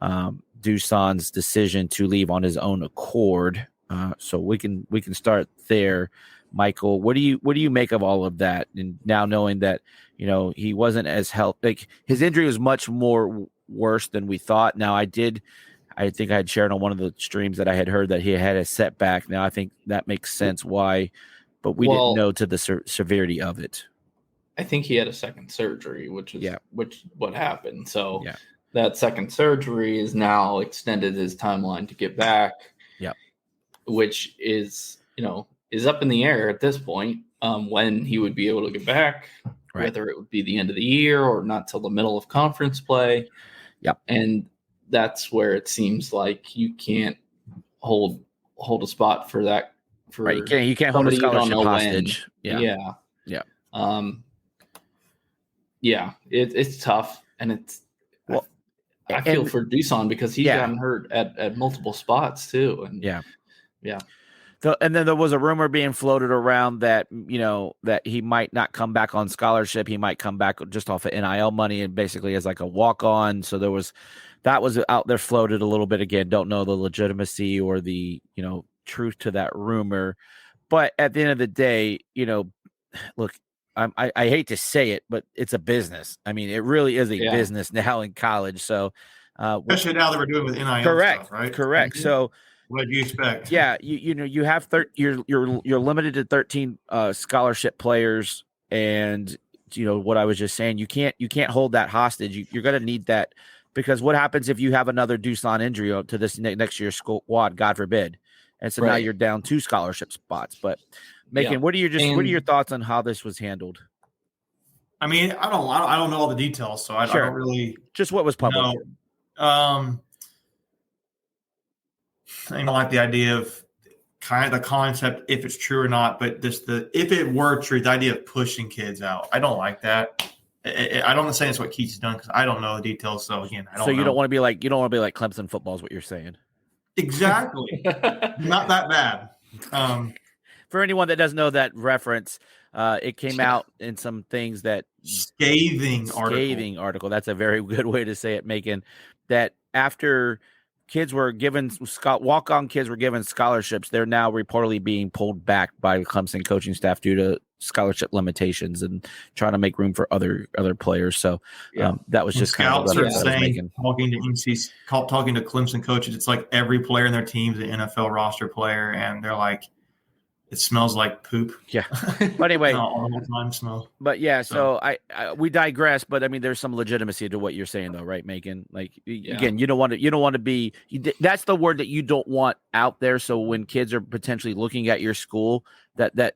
Dusan's decision to leave on his own accord. So we can start there. Michael, what do you make of all of that? And now knowing that, he wasn't as healthy, like his injury was much more worse than we thought. Now I think I had shared on one of the streams that I had heard that he had a setback. Now I think that makes sense why, but we didn't know to the severity of it. I think he had a second surgery, which what happened. So that second surgery is now extended his timeline to get back. Yeah. Which is up in the air at this point, when he would be able to get back, whether it would be the end of the year or not till the middle of conference play. Yep. And that's where it seems like you can't hold a spot for that. You can't hold a scholarship hostage. Yeah. It's tough, and it's. Well, I feel for Dusan because he's gotten hurt at multiple spots too, and yeah. And then there was a rumor being floated around that, that he might not come back on scholarship. He might come back just off of NIL money and basically as like a walk-on. So that was out there floated a little bit. Again, don't know the legitimacy or the, truth to that rumor. But at the end of the day, look, I hate to say it, but it's a business. I mean, it really is a business now in college. So, especially now that we're doing with NIL correct, stuff, right? Correct. Mm-hmm. So, what do you expect? Yeah, you have you're limited to 13 scholarship players, and what I was just saying. You can't hold that hostage. You're going to need that, because what happens if you have another Dusan injury to this next year's squad? God forbid. And so now you're down 2 scholarship spots. But Macon, what are your thoughts on how this was handled? I mean, I don't know all the details, so I don't really just what was public. I don't like the idea of kind of the concept, if it's true or not, but just if it were true, the idea of pushing kids out. I don't like that. I don't say it's what KEATTS has done because I don't know the details. So again, I don't know. So you don't want to be like Clemson football is what you're saying. Exactly. Not that bad. For anyone that doesn't know that reference, it came out in some things that scathing article. That's a very good way to say it, Macon. That after kids were given walk-on kids were given scholarships, they're now reportedly being pulled back by the Clemson coaching staff due to scholarship limitations and trying to make room for other players. So that was just scouts kind of saying, talking to Clemson coaches, it's like every player in their team is an NFL roster player, and they're like, it smells like poop. Yeah. But anyway, all the time smell. But yeah, so we digress. But I mean, there's some legitimacy to what you're saying, though, right, Macon? Like again, you don't want to be. That's the word that you don't want out there. So when kids are potentially looking at your school, that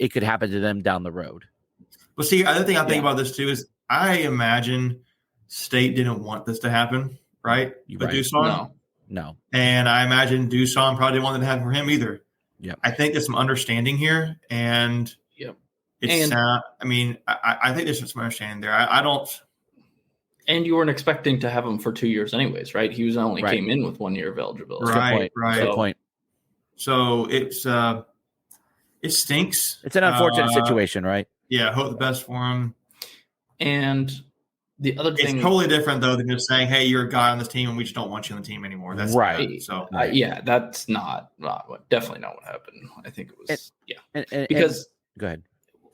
it could happen to them down the road. Well, see, the other thing I think about this too is I imagine State didn't want this to happen, right? But Dusan, no, and I imagine Dusan probably didn't want it to happen for him either. Yeah, I think there's some understanding here, and it's. I think there's some understanding there. I don't. And you weren't expecting to have him for 2 years, anyways, right? He was only came in with 1 year of eligibility. Right. Good point. So it's it stinks. It's an unfortunate situation, right? Yeah, hope the best for him. And the other thing, it's totally different though than just saying, "Hey, you're a guy on this team, and we just don't want you on the team anymore." That's right. So yeah, that's definitely not what happened. I think it was because go ahead.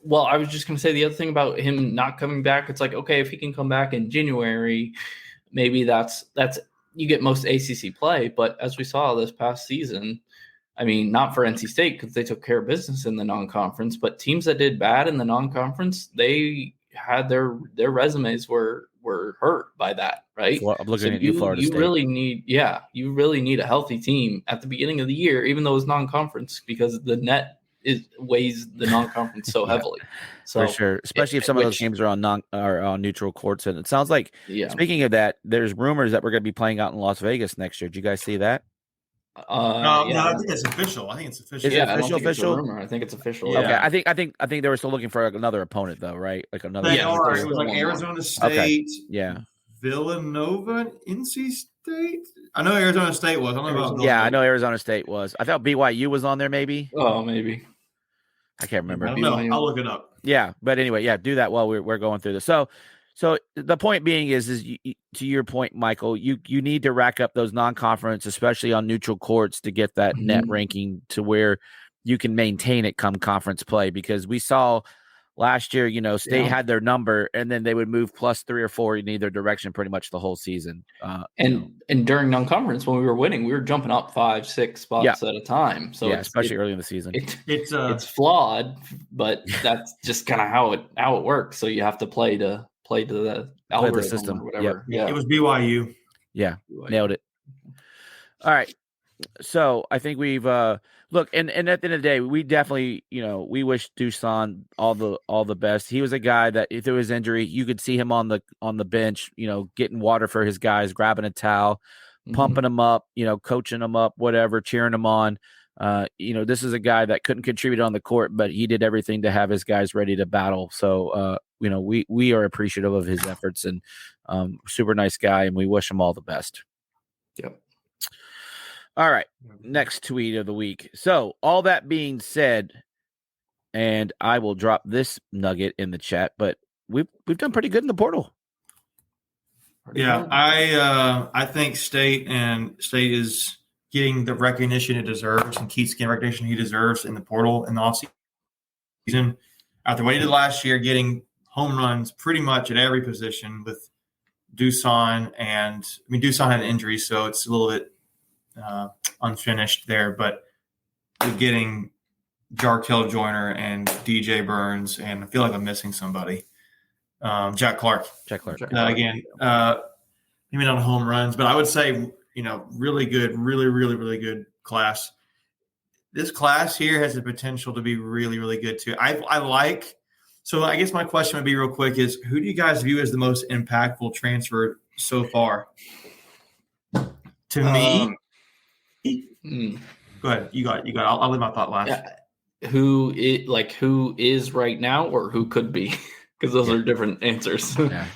Well, I was just going to say the other thing about him not coming back. It's like, okay, if he can come back in January, maybe that's you get most ACC play. But as we saw this past season, I mean, not for NC State because they took care of business in the non-conference, but teams that did bad in the non-conference, they had their resumes were hurt by that, right? I'm looking at you, Florida State. You really need a healthy team at the beginning of the year, even though it's non-conference, because the net weighs the non-conference so heavily. So for sure, especially if some of those games are on neutral courts. And it sounds like, speaking of that, there's rumors that we're going to be playing out in Las Vegas next year. Did you guys see that? No, I think it's official. Is it official? Rumor. I think it's official. Okay, I think they were still looking for another opponent though, right? Like another. They are. It was like Arizona State. Okay. Yeah. Villanova, NC State. I know Arizona State was. I don't know about. I know Arizona State was. I thought BYU was on there. Maybe. Oh, maybe. I can't remember. I don't know. I'll look it up. Yeah, but anyway, do that while we're going through this. So the point being is to your point, Michael, you need to rack up those non-conference, especially on neutral courts, to get that net ranking to where you can maintain it come conference play. Because we saw last year, State had their number, and then they would move plus 3 or 4 in either direction pretty much the whole season. And during non-conference, when we were winning, we were jumping up 5-6 spots at a time. So especially early in the season, it's flawed, but that's just kind of how it works. So you have to play to the algorithm, the system, or whatever. Yep. Yeah, it was BYU. Yeah, nailed it. All right. So I think we've look, and at the end of the day, we definitely, we wish Dusan all the best. He was a guy that if there was injury, you could see him on the bench, getting water for his guys, grabbing a towel, pumping them up, coaching them up, whatever, cheering them on. This is a guy that couldn't contribute on the court, but he did everything to have his guys ready to battle. So, we are appreciative of his efforts, and super nice guy, and we wish him all the best. Yep. All right. Next tweet of the week. So all that being said, and I will drop this nugget in the chat, but we've done pretty good in the portal. Yeah, I think State is getting the recognition it deserves, and Keats getting recognition he deserves in the portal in the offseason. After what he did last year, getting home runs pretty much at every position with Dusan, and Dusan had an injury, so it's a little bit unfinished there, but getting Jarkel Joyner and DJ Burns, and I feel like I'm missing somebody. Jack Clark. Again, maybe not home runs, but I would say, really good, really good class. This class here has the potential to be really, really good too. So I guess my question would be real quick is, who do you guys view as the most impactful transfer so far? To me, go ahead. You got it. I'll leave my thought last. Yeah. Who is right now, or who could be? Because those are different answers. Yeah.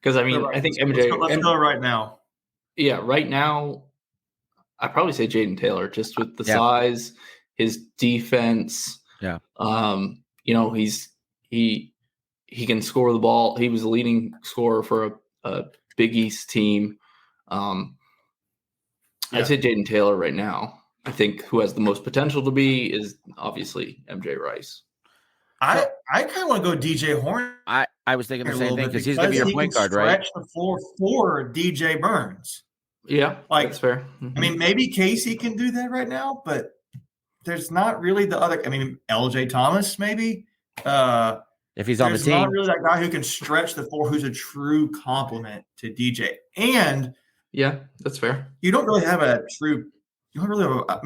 Because I think MJ. Let's go right now. Yeah, right now, I'd probably say Jaden Taylor, just with the size, his defense. Yeah. He can score the ball. He was the leading scorer for a Big East team. I'd say Jaden Taylor right now. I think who has the most potential to be is obviously MJ Rice. I kind of want to go DJ Horn. I was thinking the same thing because he's going to be your point guard, right? Stretch the floor for DJ Burns. Yeah, that's fair. Mm-hmm. Maybe Casey can do that right now, but there's not really the other. LJ Thomas maybe. If he's on the team, not really that guy who can stretch the floor, who's a true complement to DJ. And yeah, that's fair. You don't really have a true. You don't really have.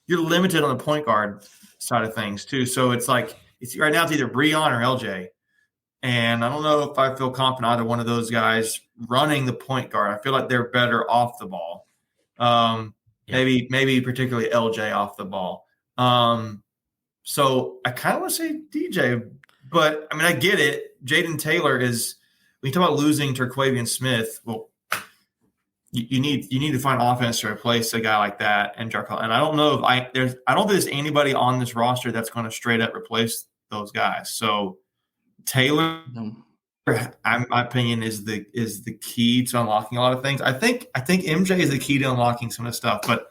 You're limited on the point guard side of things too. So it's like right now it's either Breon or LJ, and I don't know if I feel confident either one of those guys running the point guard. I feel like they're better off the ball. Maybe particularly LJ off the ball. So I kind of want to say DJ, but I get it. Jaden Taylor is. When you talk about losing Terquavian Smith, well. You need to find offense to replace a guy like that and Jarkel. And I don't know I don't think there's anybody on this roster that's going to straight up replace those guys. So Taylor my opinion, is the key to unlocking a lot of things. I think MJ is the key to unlocking some of the stuff. But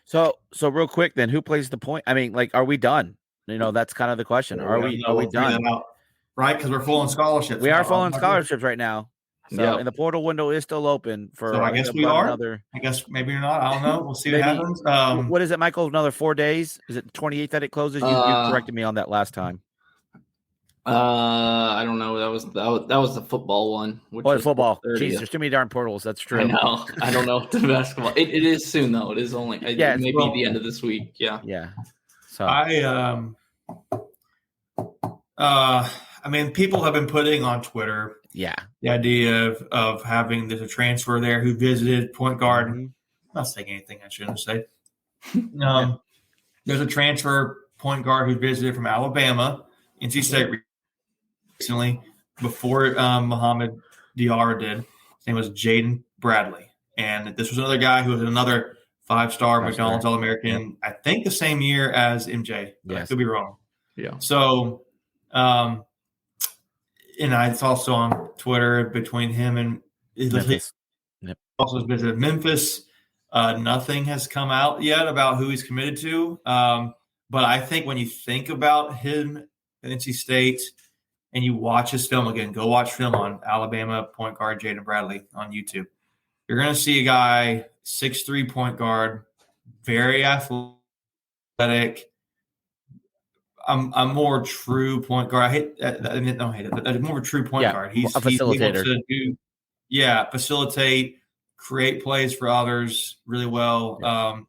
so real quick, then who plays the point? I mean, like, are we done? That's kind of the question. Are we done? Right, because we're full on scholarships. We are full on scholarships right now. So, and the portal window is still open for. So I guess we are. I guess maybe you're not. I don't know. We'll see what happens. What is it, Michael? Another 4 days? Is it the 28th that it closes? You corrected me on that last time. I don't know. That was the football one. Football. Jeez, there's too many darn portals. That's true. I know. I don't know the basketball. It is soon though. It is only. Yeah, maybe the end of this week. Yeah. Yeah. So I mean, people have been putting on Twitter, the idea of having there's a transfer there who visited point guard. Mm-hmm. I'm not saying anything I shouldn't say. There's a transfer point guard who visited from Alabama, NC State recently, before Muhammad Diarra did. His name was Jaden Bradley, and this was another guy who was another 5-star McDonald's All-American. I think the same year as MJ. I could be wrong. Yeah. So. And it's also on Twitter between him and Memphis. Also visited Memphis. Nothing has come out yet about who he's committed to. But I think when you think about him at NC State and you watch his film again, go watch film on Alabama point guard Jaden Bradley on YouTube. You're going to see a guy, 6'3" point guard, very athletic. I'm more true point guard. Don't hate it, but I'm more of a true point guard. He's a facilitator. He's able to facilitate, create plays for others really well.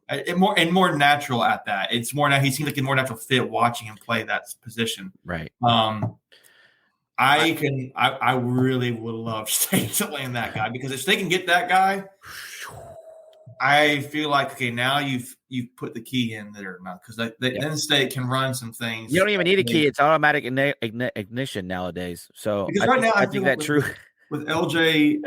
And more natural at that. It's more now. He seems like a more natural fit watching him play that position. Right. I really would love State to land that guy, because if they can get that guy, I feel like, okay, now you've put the key in there now, because then State can run some things. You don't even need a key; it's automatic ignition nowadays. So I think that's true with LJ,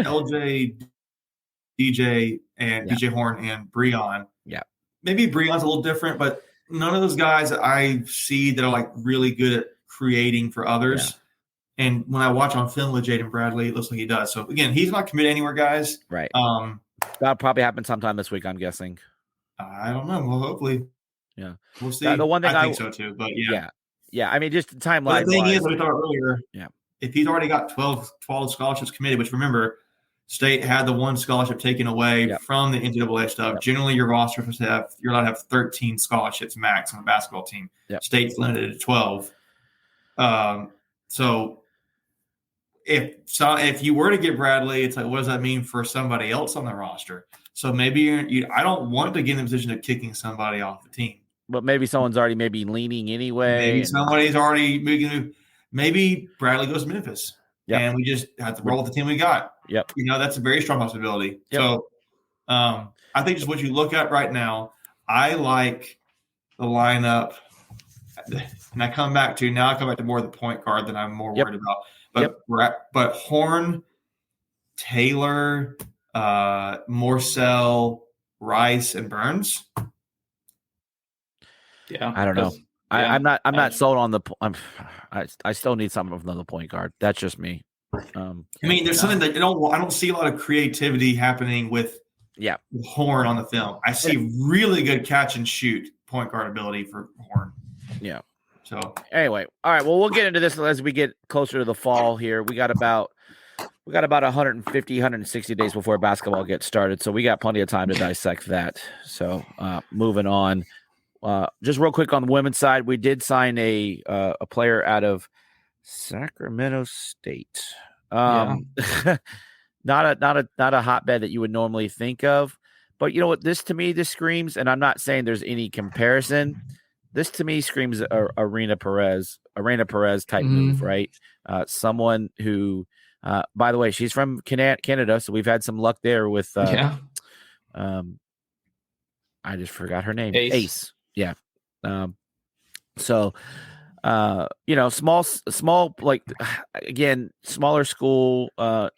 DJ, and DJ Horn and Breon. Yeah, maybe Breon's a little different, but none of those guys I see that are like really good at creating for others. Yeah. And when I watch on film with Jaden Bradley, it looks like he does. So again, he's not committed anywhere, guys. Right. That'll probably happen sometime this week, I'm guessing. I don't know. Well, hopefully. Yeah. We'll see. The one thing I think so too, but yeah. Yeah. I mean, just the timeline. The thing is, we talked earlier, yeah, if he's already got 12 scholarships committed, which remember, State had the one scholarship taken away from the NCAA stuff. Yep. Generally, your roster is you're allowed to have 13 scholarships max on a basketball team. Yep. State's limited to 12. So if you were to get Bradley, it's like, what does that mean for somebody else on the roster? So maybe I don't want to get in the position of kicking somebody off the team. But maybe someone's already leaning anyway. Maybe somebody's already moving. Maybe Bradley goes to Memphis. Yep. And we just have to roll with the team we got. Yep. That's a very strong possibility. Yep. So I think just what you look at right now, I like the lineup. And I come back to more of the point guard that I'm more worried about. But Horn, Taylor, Morsell, Rice, and Burns. Yeah. I don't know. I'm not sold on the. I still need something from the point guard. That's just me. I mean, there's something that I don't see a lot of creativity happening with Horn on the film. I see really good catch and shoot point guard ability for Horn. Yeah. So anyway, all right. Well, we'll get into this as we get closer to the fall here. We got about 150, 160 days before basketball gets started, so we got plenty of time to dissect that. So moving on. Just real quick on the women's side, we did sign a player out of Sacramento State. Not a hotbed that you would normally think of, but you know what? This screams, and I'm not saying there's any comparison. This to me screams Arena Perez type move, right? Someone who, by the way, she's from Canada, so we've had some luck there with. I just forgot her name. Ace. Yeah. Small, like, again, smaller school.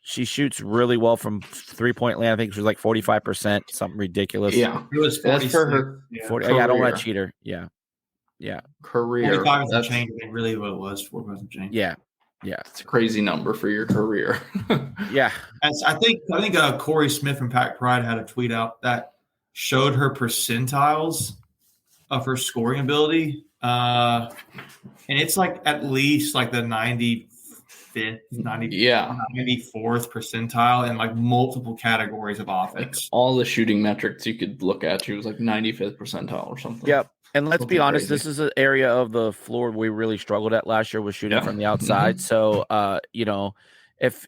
She shoots really well from 3-point land. I think she was like 45%, something ridiculous. Yeah. It was 40 for her. 40. I don't want to cheat her. Yeah. Career. 45 wasn't changed. Really what it was. 4 wasn't changed. Yeah. Yeah, it's a crazy number for your career. yeah. I think Corey Smith from Pack Pride had a tweet out that showed her percentiles of her scoring ability, and it's like at least like the 95th, 94th percentile in like multiple categories of offense. All the shooting metrics you could look at, she was like 95th percentile or something. Yep. And let's be honest, crazy. this is an area of the floor we really struggled at last year was shooting from the outside. Mm-hmm. So, you know, if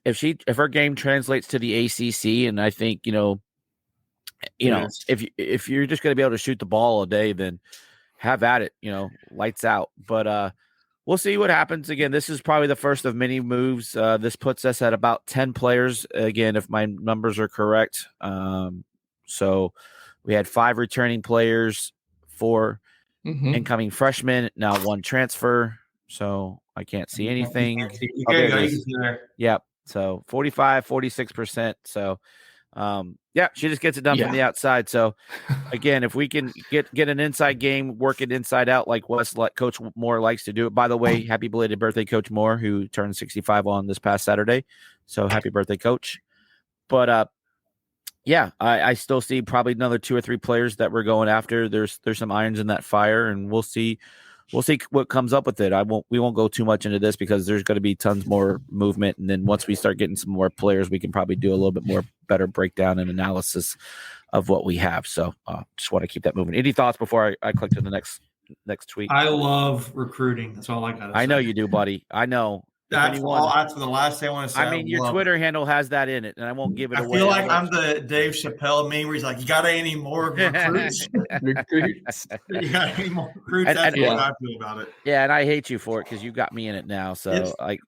her game translates to the ACC, and I think, you know, if you're just going to be able to shoot the ball all day, then have at it, you know, lights out. But we'll see what happens. Again, this is probably the first of many moves. This puts us at about 10 players, again, if my numbers are correct. So we had 5 returning players, 4 incoming freshmen, now 1 transfer. So I can't see anything. Yep. So 45, 46%. So yeah, she just gets it done from the outside. So again, if we can get an inside game, work it inside out like Coach Moore likes to do it. By the way, happy belated birthday, Coach Moore, who turned 65 on this past Saturday. So happy birthday, Coach. But yeah, I still see probably another 2 or 3 players that we're going after. There's some irons in that fire, and we'll see what comes up with it. We won't go too much into this because there's going to be tons more movement, and then once we start getting some more players, we can probably do a little bit more better breakdown and analysis of what we have. So just want to keep that moving. Any thoughts before I click to the next tweet? I love recruiting. That's all I got to say. I know you do, buddy. I know. That's the last thing I want to say. I mean, your Twitter handle has that in it, and I won't give it away. I feel like I'm the Dave Chappelle meme where he's like, "You got any more recruits? You got any more recruits?" That's what I feel about it. Yeah, and I hate you for it because you got me in it now. So that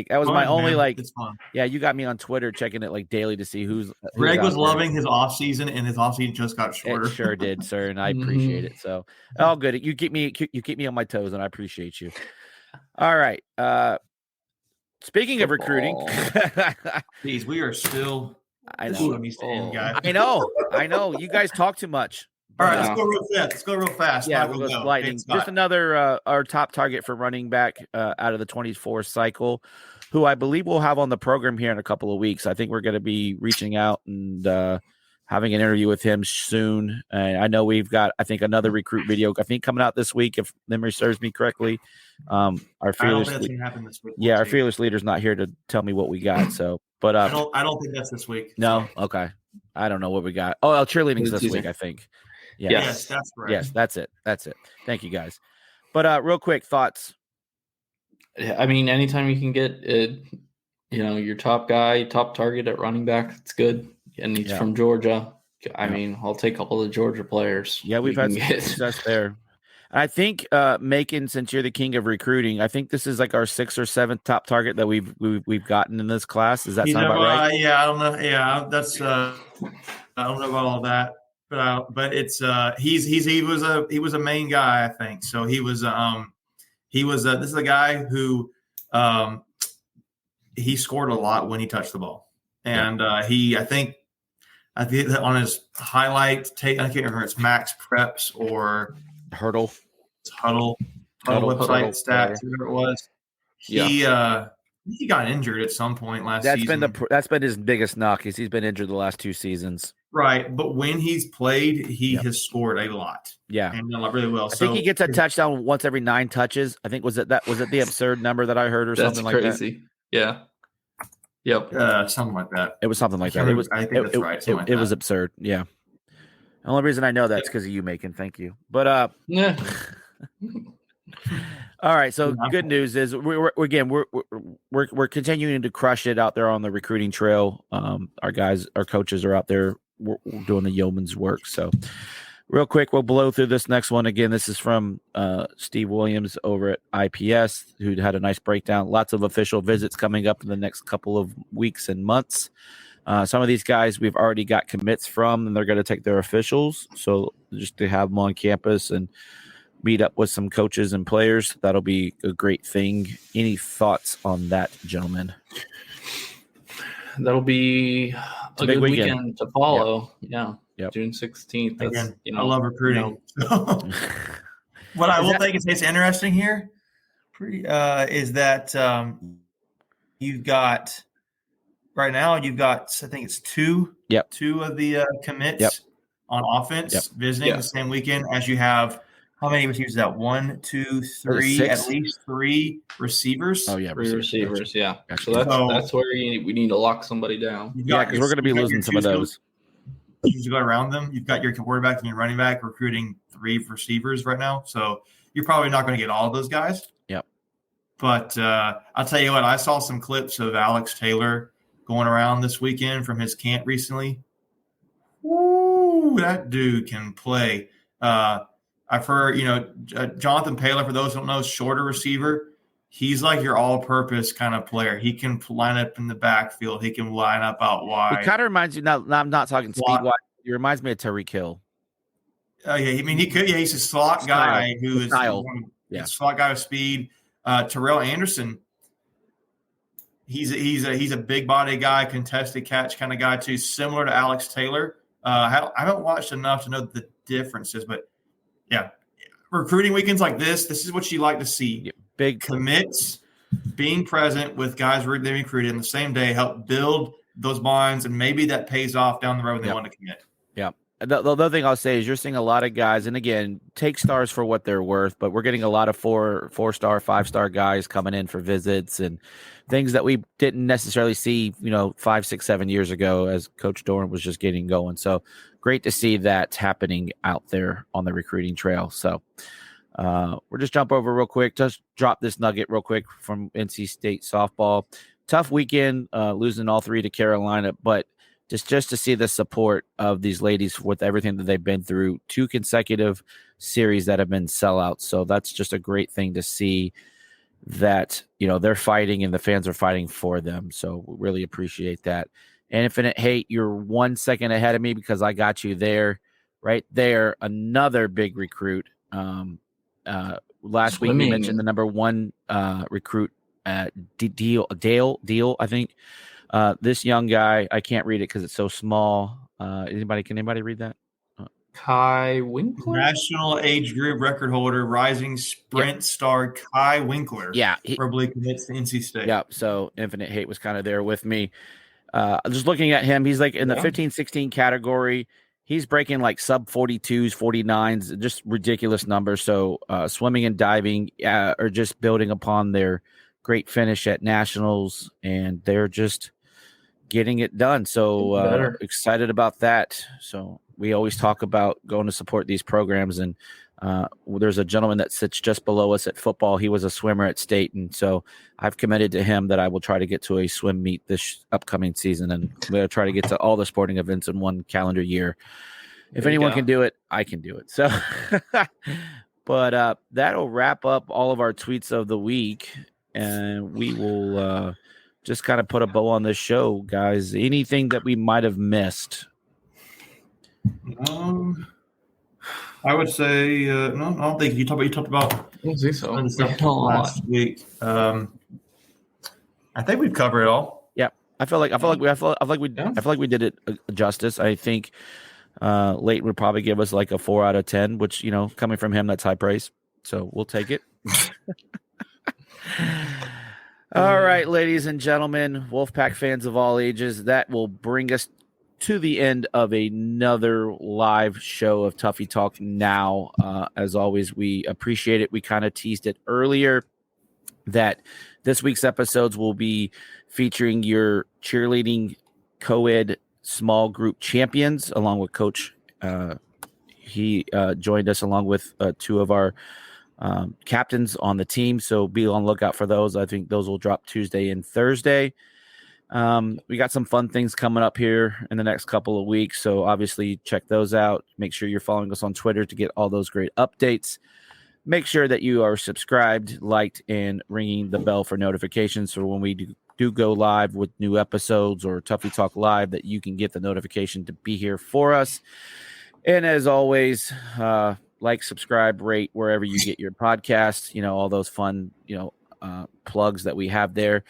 was my only It's fun. Yeah, you got me on Twitter checking it like daily to see who's Greg was loving his off season, and his off season just got shorter. It sure did, sir, and I appreciate it. So all good. You keep me on my toes, and I appreciate you. All right. Speaking of recruiting, please, we are still. I know. I know. You guys talk too much. All right, let's go real fast. Yeah, we'll go lightning. Just another our top target for running back out of the 24 cycle, who I believe we'll have on the program here in a couple of weeks. I think we're going to be reaching out and having an interview with him soon. And I know we've got, I think, another recruit video, I think, coming out this week, if memory serves me correctly. Our fearless, our fearless leader's not here to tell me what we got. So, but I don't think that's this week. No, okay. I don't know what we got. Oh, cheerleading's this week, I think. Yes, that's correct. Yes, that's it. Thank you, guys. But real quick thoughts. I mean, anytime you can get your top guy, top target at running back, it's good. And he's from Georgia. I mean, I'll take a couple of the Georgia players. Yeah, we've had some success there. I think, Macon, since you're the king of recruiting, I think this is like our 6th or 7th top target that we've gotten in this class. Does that sound about right? Yeah, I don't know. Yeah, that's I don't know about all that, but it's he was a main guy, I think. So he was this is a guy who he scored a lot when he touched the ball, and I think that on his highlight tape, I can't remember it's Max Preps or Huddle website stats, whatever it was. He got injured at some point last season. That's been his biggest knock. He's been injured the last 2 seasons. Right, but when he's played, he has scored a lot. Yeah, and done really well. I think he gets a touchdown once every 9 touches. I think was it the absurd number that I heard or something like that? That's crazy. Yeah. Yep. Something like that. It was something like that. I think that's right. It was absurd. Yeah. The only reason I know that's because of you, Macon. Thank you. But yeah. All right. So good news is we're continuing to crush it out there on the recruiting trail. Our coaches are out there doing the yeoman's work. So real quick, we'll blow through this next one. Again, this is from Steve Williams over at IPS, who had a nice breakdown. Lots of official visits coming up in the next couple of weeks and months. Some of these guys we've already got commits from, and they're going to take their officials. So just to have them on campus and meet up with some coaches and players, that'll be a great thing. Any thoughts on that, gentlemen? That'll be a good weekend to follow. Yep. June 16th. Again, I love recruiting. What I will think is interesting here is that you've got right now. You've got I think it's two of the commits on offense visiting the same weekend as you have. How many receivers is that? 1, 2, 3, at least 3 receivers. Oh yeah, 3 receivers. Gotcha. Yeah. Gotcha. So that's where we need to lock somebody down. Yeah, because we're going to be losing some of those. You go around them. You've got your quarterback and your running back recruiting 3 receivers right now. So you're probably not going to get all of those guys. Yep. But I'll tell you what, I saw some clips of Alex Taylor going around this weekend from his camp recently. Woo, that dude can play. I've heard, Jonathan Paler, for those who don't know, shorter receiver. He's like your all-purpose kind of player. He can line up in the backfield. He can line up out wide. It kind of reminds you. Now, I'm not talking speed-wise. It reminds me of Tyreek Hill. Yeah, I mean, he could. Yeah, he's a slot guy who is a slot guy with speed. Terrell Anderson. He's a big body guy, contested catch kind of guy too, similar to Alex Taylor. I haven't watched enough to know the differences, but yeah, recruiting weekends like this is what you like to see. Yeah, big commits, being present with guys they recruited in the same day, help build those bonds, and maybe that pays off down the road when they want to commit. Yeah. The other thing I'll say is you're seeing a lot of guys, and again, take stars for what they're worth, but we're getting a lot of 4-star, 5-star guys coming in for visits and things that we didn't necessarily see, 5, 6, 7 years ago as Coach Doran was just getting going. So great to see that happening out there on the recruiting trail. So we'll just jump over real quick, just drop this nugget real quick from NC State softball. Tough weekend, losing all 3 to Carolina, but just to see the support of these ladies with everything that they've been through, 2 consecutive series that have been sellouts. So that's just a great thing to see that, they're fighting and the fans are fighting for them. So we really appreciate that. And Infinite Hate, you're 1 second ahead of me because I got you there, right there. Another big recruit. Last week we mentioned the number 1 recruit, Deal, I think. This young guy, I can't read it because it's so small. Can anybody read that? Kai Winkler, national age group record holder, rising sprint star Kai Winkler. Yeah, probably commits to NC State. Yeah, so Infinite Hate was kind of there with me. Just looking at him, he's like in the 15-16 category. He's breaking like sub 42s, 49s, just ridiculous numbers. So swimming and diving are just building upon their great finish at nationals, and they're just getting it done. So excited about that. So we always talk about going to support these programs, and there's a gentleman that sits just below us at football. He was a swimmer at State, and so I've committed to him that I will try to get to a swim meet this upcoming season, and I'm going to try to get to all the sporting events in 1 calendar year. If anyone can do it, I can do it. So, but that'll wrap up all of our tweets of the week, and we will just kind of put a bow on this show, guys. Anything that we might have missed? I would say no. I don't think you talked about. I don't think so. Last week. I think we've covered it all. Yeah, I feel like we did it justice. I think Leighton would probably give us like a 4 out of 10, which coming from him, that's high praise. So we'll take it. All right, ladies and gentlemen, Wolfpack fans of all ages, that will bring us to the end of another live show of Tuffy Talk Now. As always, we appreciate it. We kind of teased it earlier that this week's episodes will be featuring your cheerleading co-ed small group champions, along with Coach. He joined us along with 2 of our captains on the team. So be on the lookout for those. I think those will drop Tuesday and Thursday. We got some fun things coming up here in the next couple of weeks. So obviously check those out. Make sure you're following us on Twitter to get all those great updates. Make sure that you are subscribed, liked, and ringing the bell for notifications. So when we do go live with new episodes or Tuffy Talk Live, that you can get the notification to be here for us. And as always, like, subscribe, rate wherever you get your podcasts, all those fun, plugs that we have there.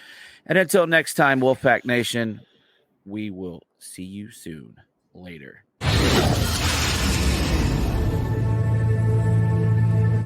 And until next time, Wolfpack Nation, we will see you soon. Later.